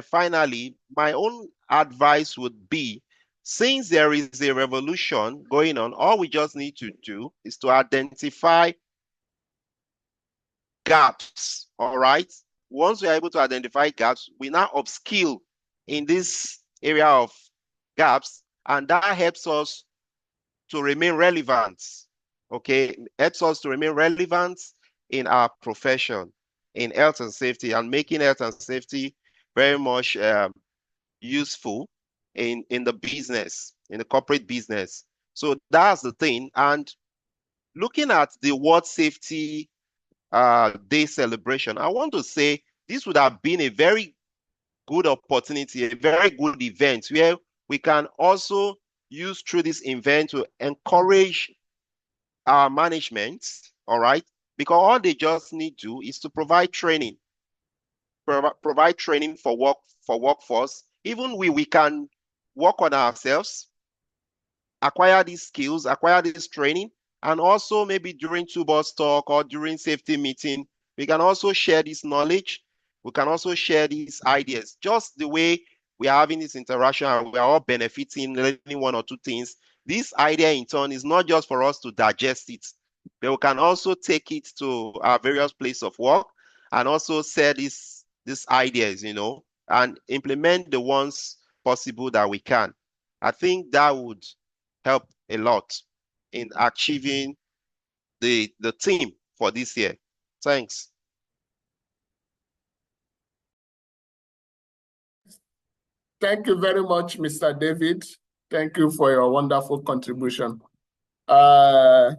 finally, my own advice would be, since there is a revolution going on, all we just need to do is to identify gaps, all right? Once we're able to identify gaps, we now upskill in this area of gaps, and that helps us to remain relevant, okay? Helps us to remain relevant in our profession, in health and safety, and making health and safety very much useful in the business, in the corporate business. So that's the thing. And looking at the World Safety Day celebration, I want to say this would have been a very good opportunity, a very good event where we can also use through this event to encourage our management, all right? Because all they just need to do is to provide training, provide training for workforce. Even we can work on ourselves, acquire these skills, acquire this training, and also maybe during two-boss talk or during safety meeting, we can also share this knowledge. We can also share these ideas. Just the way we are having this interaction and we are all benefiting, learning one or two things. This idea in turn is not just for us to digest it, but we can also take it to our various places of work and also share these ideas, and implement the ones possible that we can. I think that would help a lot in achieving the theme for this year. Thanks. Thank you very much, Mr. David. Thank you for your wonderful contribution. I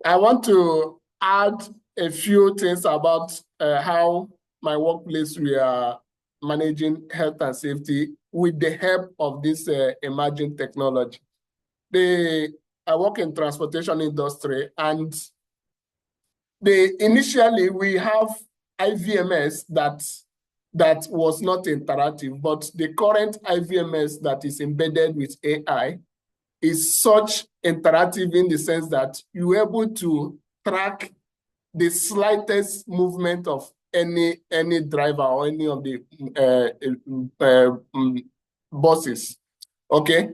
want to add a few things about how my workplace we are managing health and safety with the help of this emerging technology. I work in transportation industry, and initially we have IVMS that was not interactive, but the current IVMS that is embedded with AI is such interactive in the sense that you're able to track the slightest movement of any driver or any of the buses. Okay.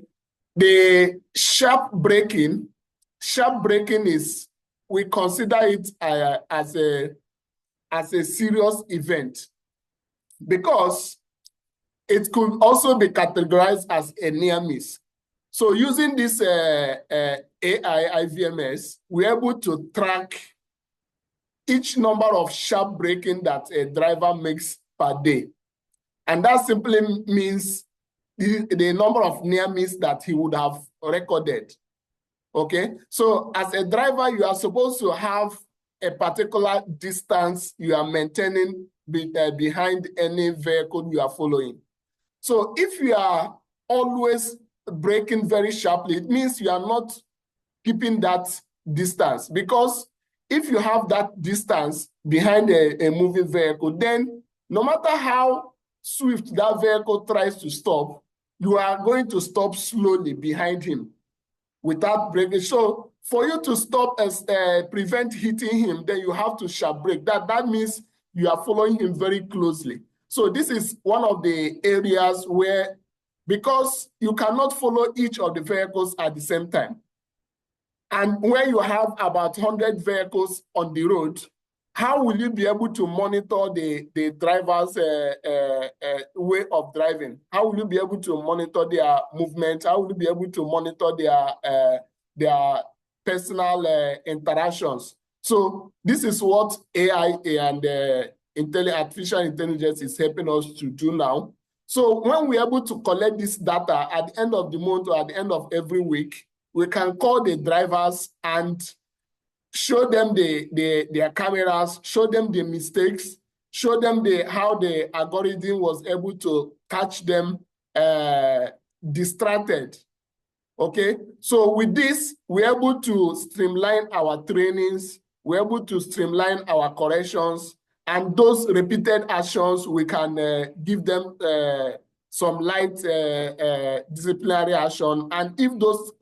The sharp braking is, we consider it as a serious event, because it could also be categorized as a near miss. So using this AI IVMS, we're able to track each number of sharp braking that a driver makes per day. And that simply means the number of near miss that he would have recorded. Okay, so as a driver, you are supposed to have a particular distance you are maintaining behind any vehicle you are following. So if you are always braking very sharply, it means you are not keeping that distance, because if you have that distance behind a moving vehicle, then no matter how swift that vehicle tries to stop, you are going to stop slowly behind him without braking. So for you to stop and prevent hitting him, then you have to sharp brake. That means you are following him very closely. So this is one of the areas where, because you cannot follow each of the vehicles at the same time, and when you have about 100 vehicles on the road, how will you be able to monitor the driver's way of driving? How will you be able to monitor their movement? How will you be able to monitor their personal interactions? So this is what AI and artificial intelligence is helping us to do now. So when we're able to collect this data at the end of the month or at the end of every week, we can call the drivers and show them their cameras, show them the mistakes, show them how the algorithm was able to catch them distracted. Okay, so with this, we're able to streamline our trainings, we're able to streamline our corrections, and those repeated actions, we can give them some light disciplinary action. And if those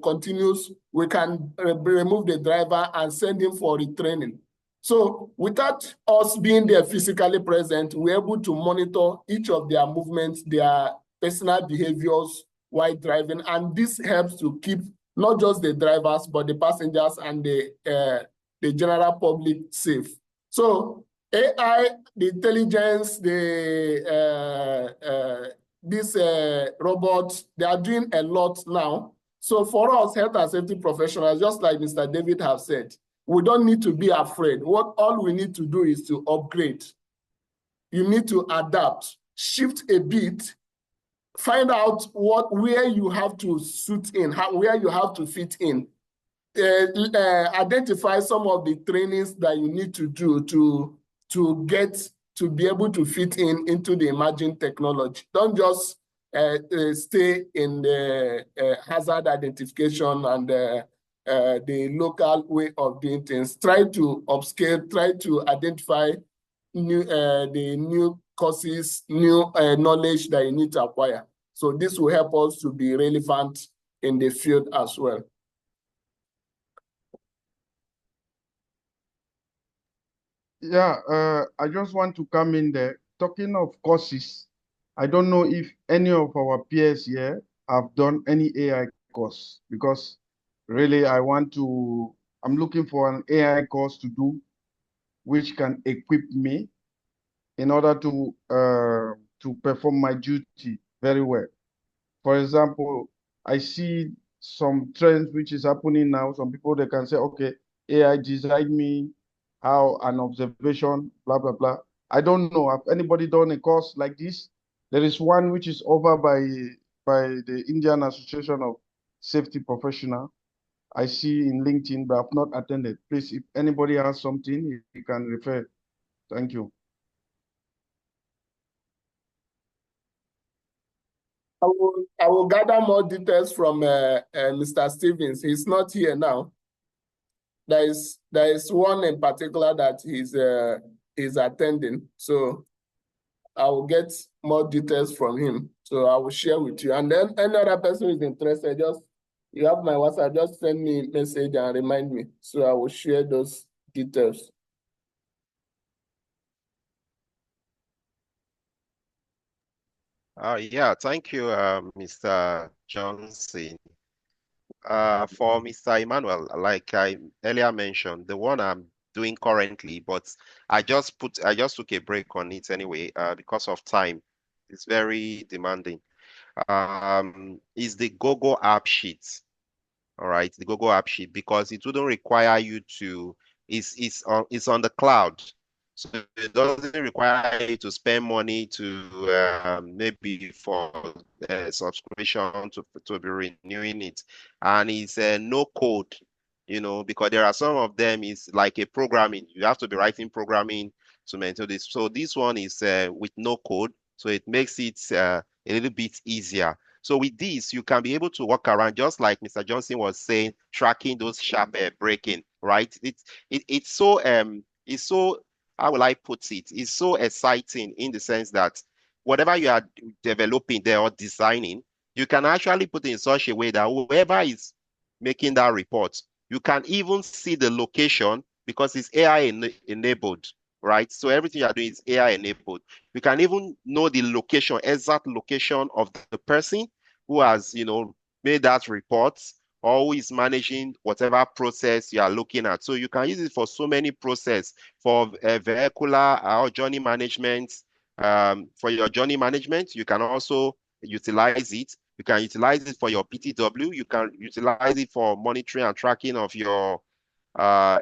continues, we can remove the driver and send him for retraining. So without us being there physically present, we're able to monitor each of their movements, their personal behaviors while driving. And this helps to keep not just the drivers, but the passengers and the general public safe. So AI, the intelligence, these robots, they are doing a lot now. So for us, health and safety professionals, just like Mr. David has said, we don't need to be afraid. All we need to do is to upgrade. You need to adapt, shift a bit, find out where you have to suit in, where you have to fit in. Identify some of the trainings that you need to do to be able to fit into the emerging technology. Don't just stay in the hazard identification and the local way of doing things. Try to upscale, try to identify the new courses, new knowledge that you need to acquire. So this will help us to be relevant in the field as well. Yeah, I just want to come in there. Talking of courses, I don't know if any of our peers here have done any AI course, because really I'm looking for an AI course to do, which can equip me in order to perform my duty very well. For example, I see some trends which is happening now. Some people, they can say, okay, AI design me how an observation, blah, blah, blah. I don't know. Have anybody done a course like this? There is one which is over by the Indian Association of Safety Professional. I see in LinkedIn, but I've not attended. Please, if anybody has something, you can refer. Thank you. I will gather more details from Mr. Stevens. He's not here now. There is one in particular that he's attending. So I will get more details from him. So I will share with you. And then any other person who is interested, you have my WhatsApp, just send me a message and remind me. So I will share those details. Yeah, thank you, Mr. Johnson. For Mr. Emmanuel, like I earlier mentioned, the one I'm doing currently, but I just took a break on it anyway, because of time. It's very demanding. Is the Google app sheet. All right, the Google app sheet, because it wouldn't require you to, it's on the cloud. So it doesn't require you to spend money to maybe for subscription to be renewing it. And it's no code, because there are some of them is like a programming. You have to be writing programming to maintain this. So this one is with no code. So it makes it a little bit easier. So with this, you can be able to walk around just like Mr. Johnson was saying, tracking those sharp braking, right? It's so how will I put it? It's so exciting in the sense that whatever you are developing there or designing, you can actually put it in such a way that whoever is making that report, you can even see the location because it's AI enabled, right? So everything you are doing is AI enabled. You can even know the location, exact location of the person who has, made that report, or who is managing whatever process you are looking at. So you can use it for so many process, for vehicular or journey management. For your journey management, you can also utilize it. You can utilize it for your PTW. You can utilize it for monitoring and tracking of your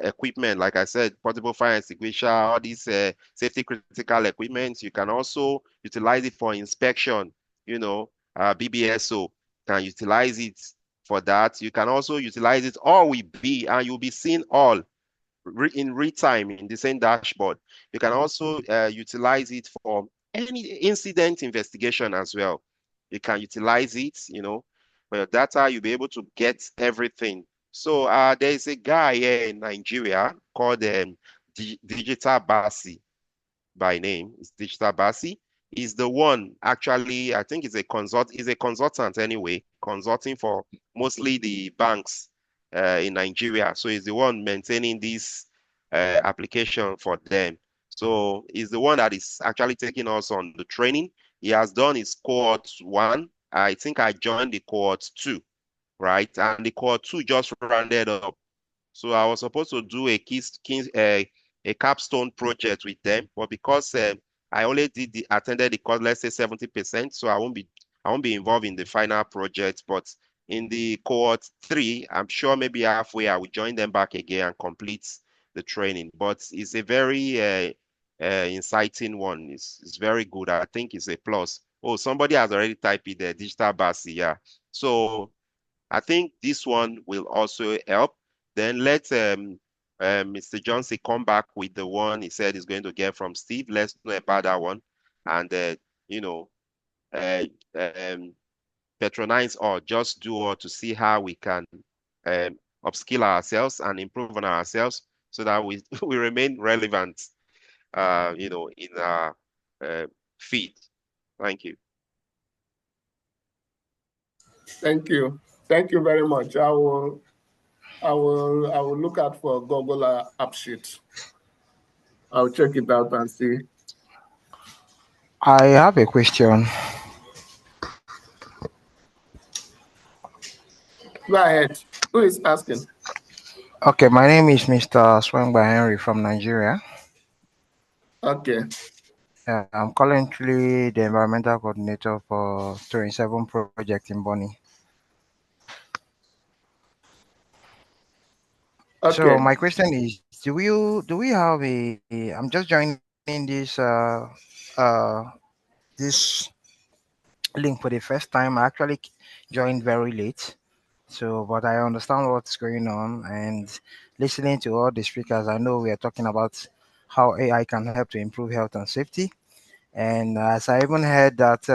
equipment. Like I said, portable fire extinguisher, all these safety critical equipment. You can also utilize it for inspection, BBSO can utilize it for that. You can also utilize it all with B, and you'll be seeing all in real time in the same dashboard. You can also utilize it for any incident investigation as well. You can utilize it, for your data, you'll be able to get everything. So there's a guy here in Nigeria called Digital Basi by name. It's Digital Basi. is the one actually, I think is a consultant anyway, consulting for mostly the banks in Nigeria. So he's the one maintaining this application for them. So he's the one that is actually taking us on the training. He has done his cohort 1. I think I joined the cohort 2, right? And the cohort 2 just rounded up. So I was supposed to do a capstone project with them, but because I only attended the course, let's say 70%, so I won't be involved in the final project. But in the cohort 3, I'm sure maybe halfway I will join them back again and complete the training. But it's a very inciting one. It's very good. I think it's a plus. Oh, somebody has already typed it there, digital Basi, yeah. So I think this one will also help. Then let Mr. Johnson come back with the one he said he's going to get from Steve. Let's know about that one. And, you know, uh, um, patronize or just do or to see how we can upskill ourselves and improve on ourselves so that we, we remain relevant, in our uh, feed. Thank you. Thank you. Thank you very much. I will look out for Google App Sheet. I'll check it out and see. I have a question. Go ahead. Who is asking? Okay, my name is Mr. Swangba Henry from Nigeria. Okay. I'm currently the environmental coordinator for 27 project in Bonny. So Okay. my question is, do we have I'm just joining this link for the first time. I actually joined very late. So, but I understand what's going on, and listening to all the speakers, I know we are talking about how AI can help to improve health and safety. And as I even heard that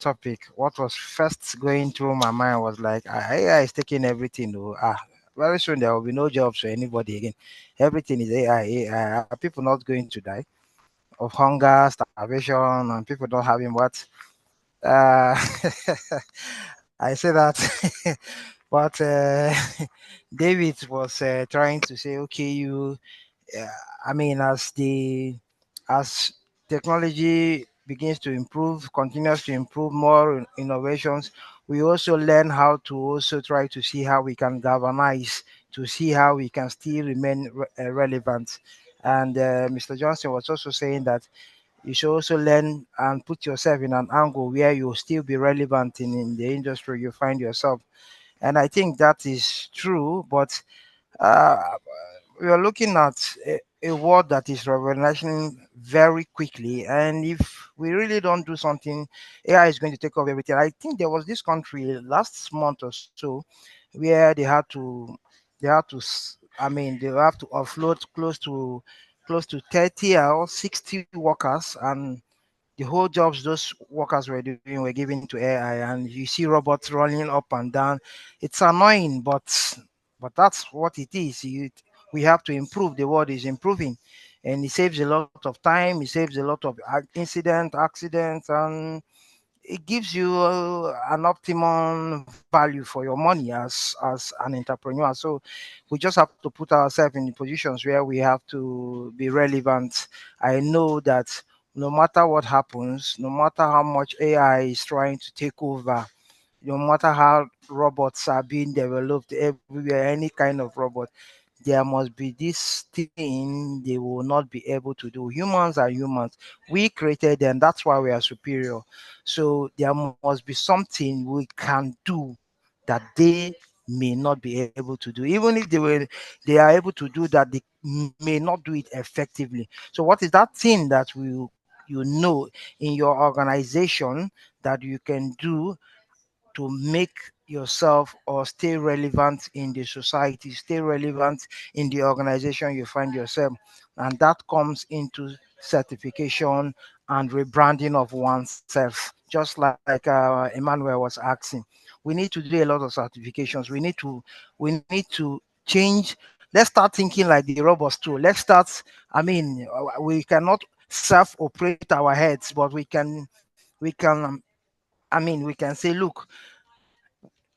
topic, what was first going through my mind was like, AI is taking everything. Oh, very soon there will be no jobs for anybody again. Everything is AI. AI. Are people not going to die of hunger, starvation, and people not having what? Uh, I say that, but David was trying to say, okay, uh, I mean, as technology begins to improve, continues to improve, more innovations, we also learn how to also try to see how we can galvanize to see how we can still remain relevant. And Mr. Johnson was also saying that you should also learn and put yourself in an angle where you'll still be relevant in the industry you find yourself. And I think that is true, but uh, we are looking at a world that is revolutionizing very quickly. And if we really don't do something, AI is going to take over everything. I think there was this country last month or so where I mean, they have to offload close to 30 or 60 workers, and the whole jobs those workers were doing were given to AI, and you see robots running up and down. It's annoying, but that's what it is. We have to improve. The world is improving, and it saves a lot of time. It saves a lot of accidents, and it gives you an optimum value for your money as an entrepreneur. So we just have to put ourselves in positions where we have to be relevant. I know that no matter what happens, no matter how much AI is trying to take over, no matter how robots are being developed everywhere, any kind of robot, there must be this thing they will not be able to do. Humans are humans. We created them. That's why we are superior. So there must be something we can do that they may not be able to do. Even if they are able to do that, they may not do it effectively. So what is that thing that in your organization that you can do to make yourself or stay relevant in the society, stay relevant in the organization you find yourself? And that comes into certification and rebranding of oneself. Just like Emmanuel was asking, we need to do a lot of certifications. We need to change. Let's start thinking like the robots too. Let's start. I mean, we cannot self-operate our heads, but we can we can say, look,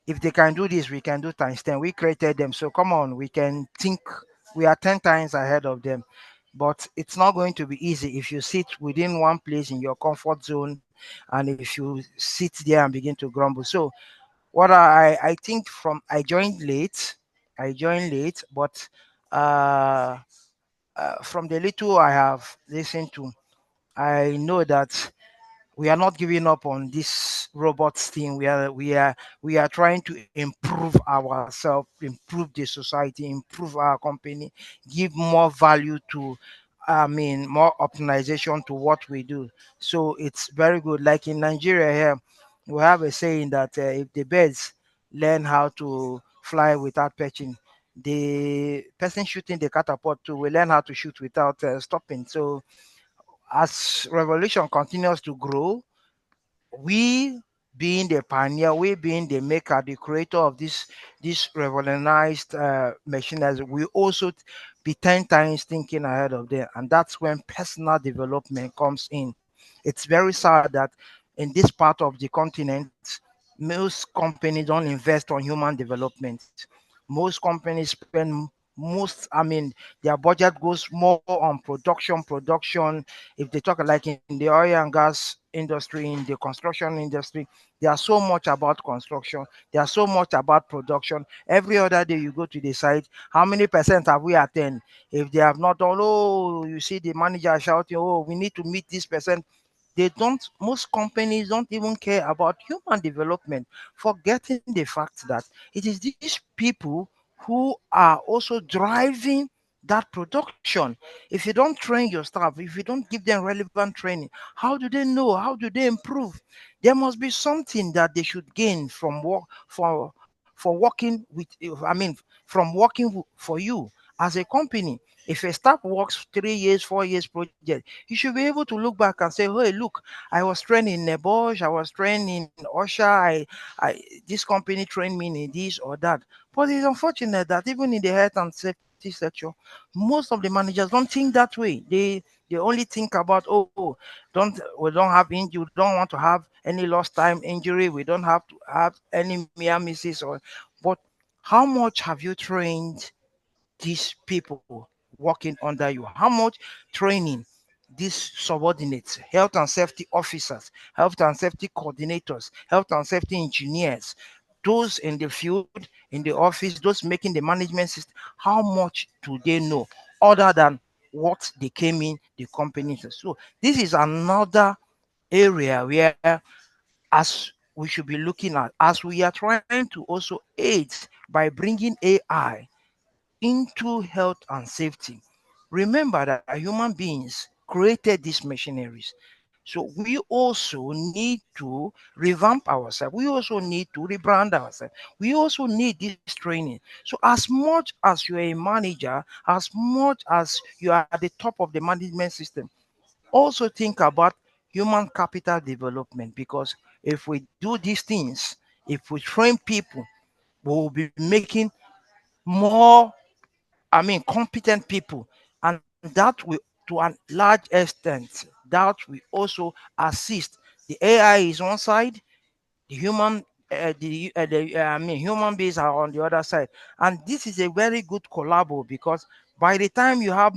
if they can do this, we can do times 10. We created them. So come on, we can think we are 10 times ahead of them. But it's not going to be easy if you sit within one place in your comfort zone and if you sit there and begin to grumble. So what I think from I joined late, but uh, from the little I have listened to, I know that we are not giving up on this robots thing. We are trying to improve ourselves, improve the society, improve our company, give more value to, more optimization to what we do. So it's very good. Like in Nigeria here, we have a saying that if the birds learn how to fly without perching, the person shooting the catapult too will learn how to shoot without stopping. So as revolution continues to grow, we being the pioneer, we being the maker, the creator of this revolutionized machinery, we also be 10 times thinking ahead of them. And that's when personal development comes in. It's very sad that in this part of the continent, most companies don't invest on human development. Most companies spend their budget goes more on production. If they talk like in the oil and gas industry, in the construction industry, they are so much about construction, they are so much about production. Every other day you go to the site, how many percent have we attained? If they have not done, oh, you see the manager shouting, oh, we need to meet this percent. They don't, most companies don't even care about human development, forgetting the fact that it is these people who are also driving that production. If you don't train your staff, if you don't give them relevant training, how do they know? How do they improve? There must be something that they should gain from work for working with. From working for you as a company. If a staff works 3 years, 4 years project, you should be able to look back and say, "Hey, look, I was trained in Bosch, I was trained in Osha, this company trained me in this or that." But it's unfortunate that even in the health and safety sector, most of the managers don't think that way. They only think about, oh, we don't have injury, we don't want to have any lost time injury, we don't have to have any near misses or. But how much have you trained these people working under you? How much training these subordinates, health and safety officers, health and safety coordinators, health and safety engineers, those in the field, in the office, those making the management system, how much do they know other than what they came in the company? So this is another area where as we should be looking at, as we are trying to also aid by bringing AI into health and safety. Remember that human beings created these machineries. So we also need to revamp ourselves. We also need to rebrand ourselves. We also need this training. So as much as you're a manager, as much as you are at the top of the management system, also think about human capital development, because if we do these things, if we train people, we will be making more competent people, and that will, to a large extent, that will also assist. The AI is one side, the human beings are on the other side, and this is a very good collabo, because by the time you have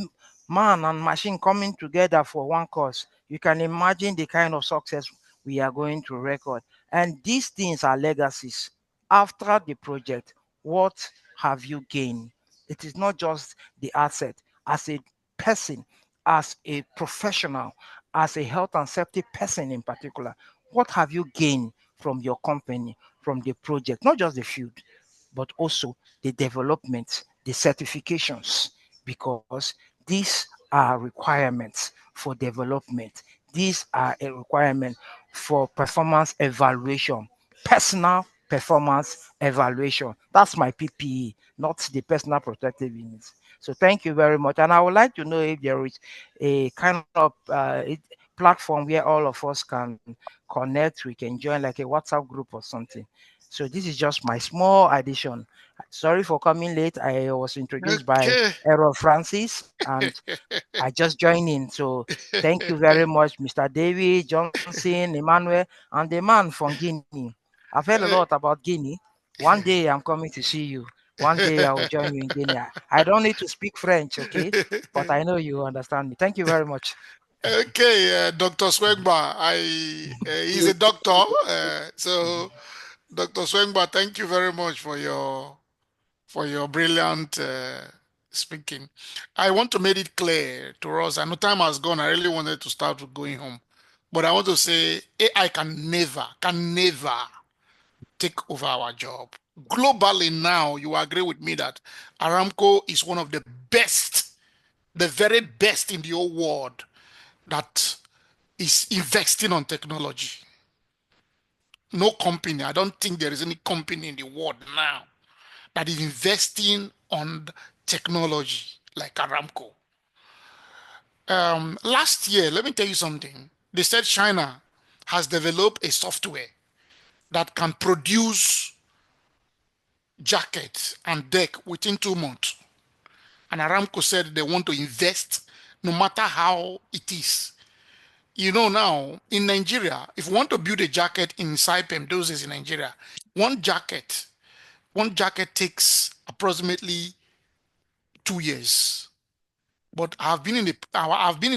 man and machine coming together for one cause, you can imagine the kind of success we are going to record. And these things are legacies. After the project, what have you gained? It is not just the asset. As a person, as a professional, as a health and safety person in particular, what have you gained from your company, from the project? Not just the field, but also the development, the certifications, because these are requirements for development. These are a requirement for performance evaluation, personal performance evaluation. That's my PPE, not the personal protective units. So thank you very much. And I would like to know if there is a kind of platform where all of us can connect. We can join like a WhatsApp group or something. So this is just my small addition. Sorry for coming late. I was introduced by Okay. Errol Francis, and I just joined in. So thank you very much, Mr. David, Johnson, Emmanuel, and the man from Guinea. I've heard a lot about Guinea. One day I'm coming to see you. One day I will join you in Guinea. I don't need to speak French, okay? But I know you understand me. Thank you very much. Okay, Dr. Swegba, he's a doctor. So, Dr. Swegba, thank you very much for your brilliant speaking. I want to make it clear to us. I know time has gone. I really wanted to start with going home, but I want to say AI can never take over our job. Globally now, you agree with me that Aramco is one of the best, the very best in the whole world that is investing on technology. No company, I don't think there is any company in the world now that is investing on technology like Aramco. Last year, let me tell you something. They said China has developed a software that can produce jackets and deck within 2 months. And Aramco said they want to invest no matter how it is. You know, now in Nigeria, if you want to build a jacket in Saipem, those days in Nigeria, one jacket, one jacket takes approximately 2 years. But I've been in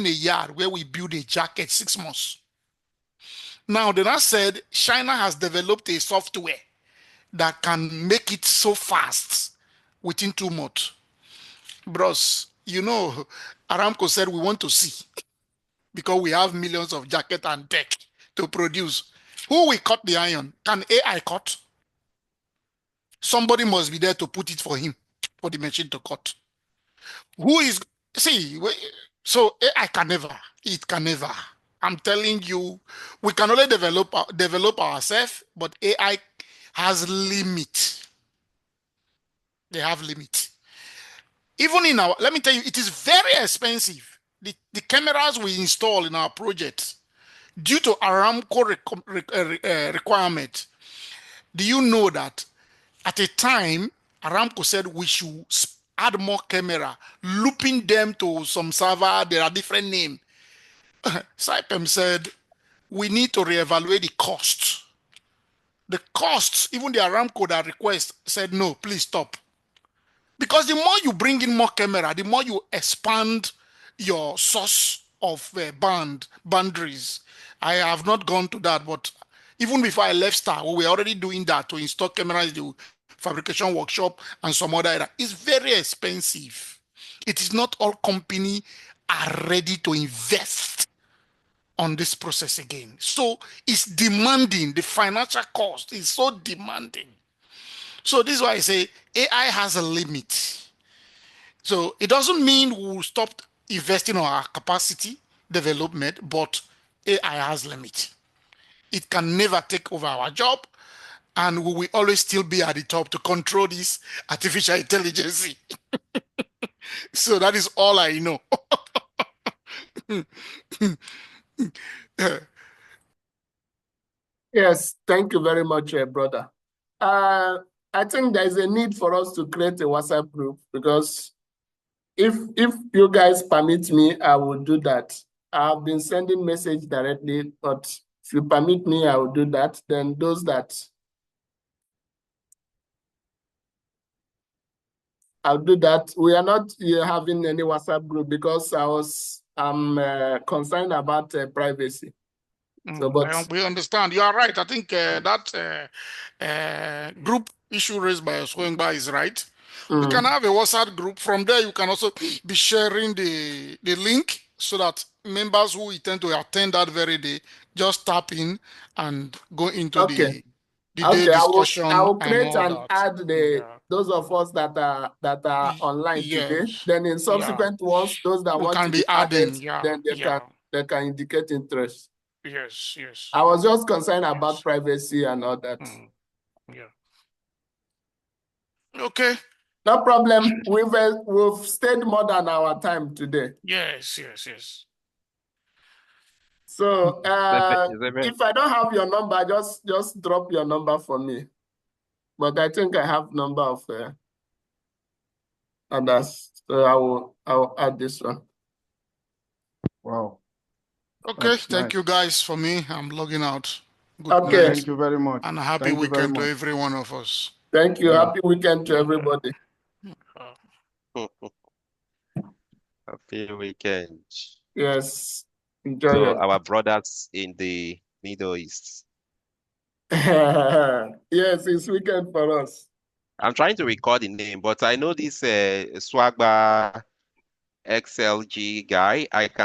a yard where we build a jacket 6 months. Now they now said China has developed a software that can make it so fast within 2 months. Bros, you know, Aramco said we want to see because we have millions of jacket and deck to produce. Who will cut the iron? Can AI cut? Somebody must be there to put it for him, for the machine to cut. Who is, see, so AI can never, it can never. I'm telling you, we can only develop ourselves, but AI has limit. They have limit. Even in our, let me tell you, it is very expensive. The cameras we install in our projects, due to Aramco requirement, do you know that at a time, Aramco said we should add more camera, looping them to some server, there are different names. Saipem said we need to reevaluate the costs. The costs, even the Aramco that request said no, please stop. Because the more you bring in more camera, the more you expand your source of boundaries. I have not gone to that, but even before I left Star, we were already doing that to install cameras, the fabrication workshop, and some other area. It's very expensive. It is not all company are ready to invest on this process again. So it's demanding. The financial cost is so demanding. So this is why I say AI has a limit. So it doesn't mean we'll stop investing on our capacity development, but AI has limit. It can never take over our job, and we will always still be at the top to control this artificial intelligence. So that is all I know. Yes, thank you very much, brother. I think there is a need for us to create a WhatsApp group because if you guys permit me, I will do that. I've been sending message directly, but if you permit me, I will do that. Then those that I'll do that. We are not having any WhatsApp group because I'm concerned about privacy. So, but We understand. You are right. I think that group issue raised by Swingba is right. We can have a WhatsApp group. From there, you can also be sharing the link so that members who intend to attend that very day just tap in and go into okay. the day Okay, I discussion will and create all and that. add Yeah. those of us that are online today. Yes. Then in Yeah. subsequent ones, those that We want can to be be added, adding. Yeah. then Yeah. they can indicate interest. Yes. Yes. I was just concerned about Yes. privacy and all that. Yeah. Okay. No problem. We've stayed more than our time today. Yes. Yes. Yes. So Is there if I don't have your number, just drop your number for me. but I think I have number of others, so I will add this one. Wow. Okay, That's thank you nice. guys for me. I'm logging out. Good Okay. night Thank you very much. and a happy Thank you very weekend to much. every one of us. Thank you. Yeah. Happy weekend to everybody. Happy weekend. Yes. Enjoy So your our brothers in the Middle East. Yes, it's weekend for us. I'm trying to record the name, but I know this Swagba XLG guy. I can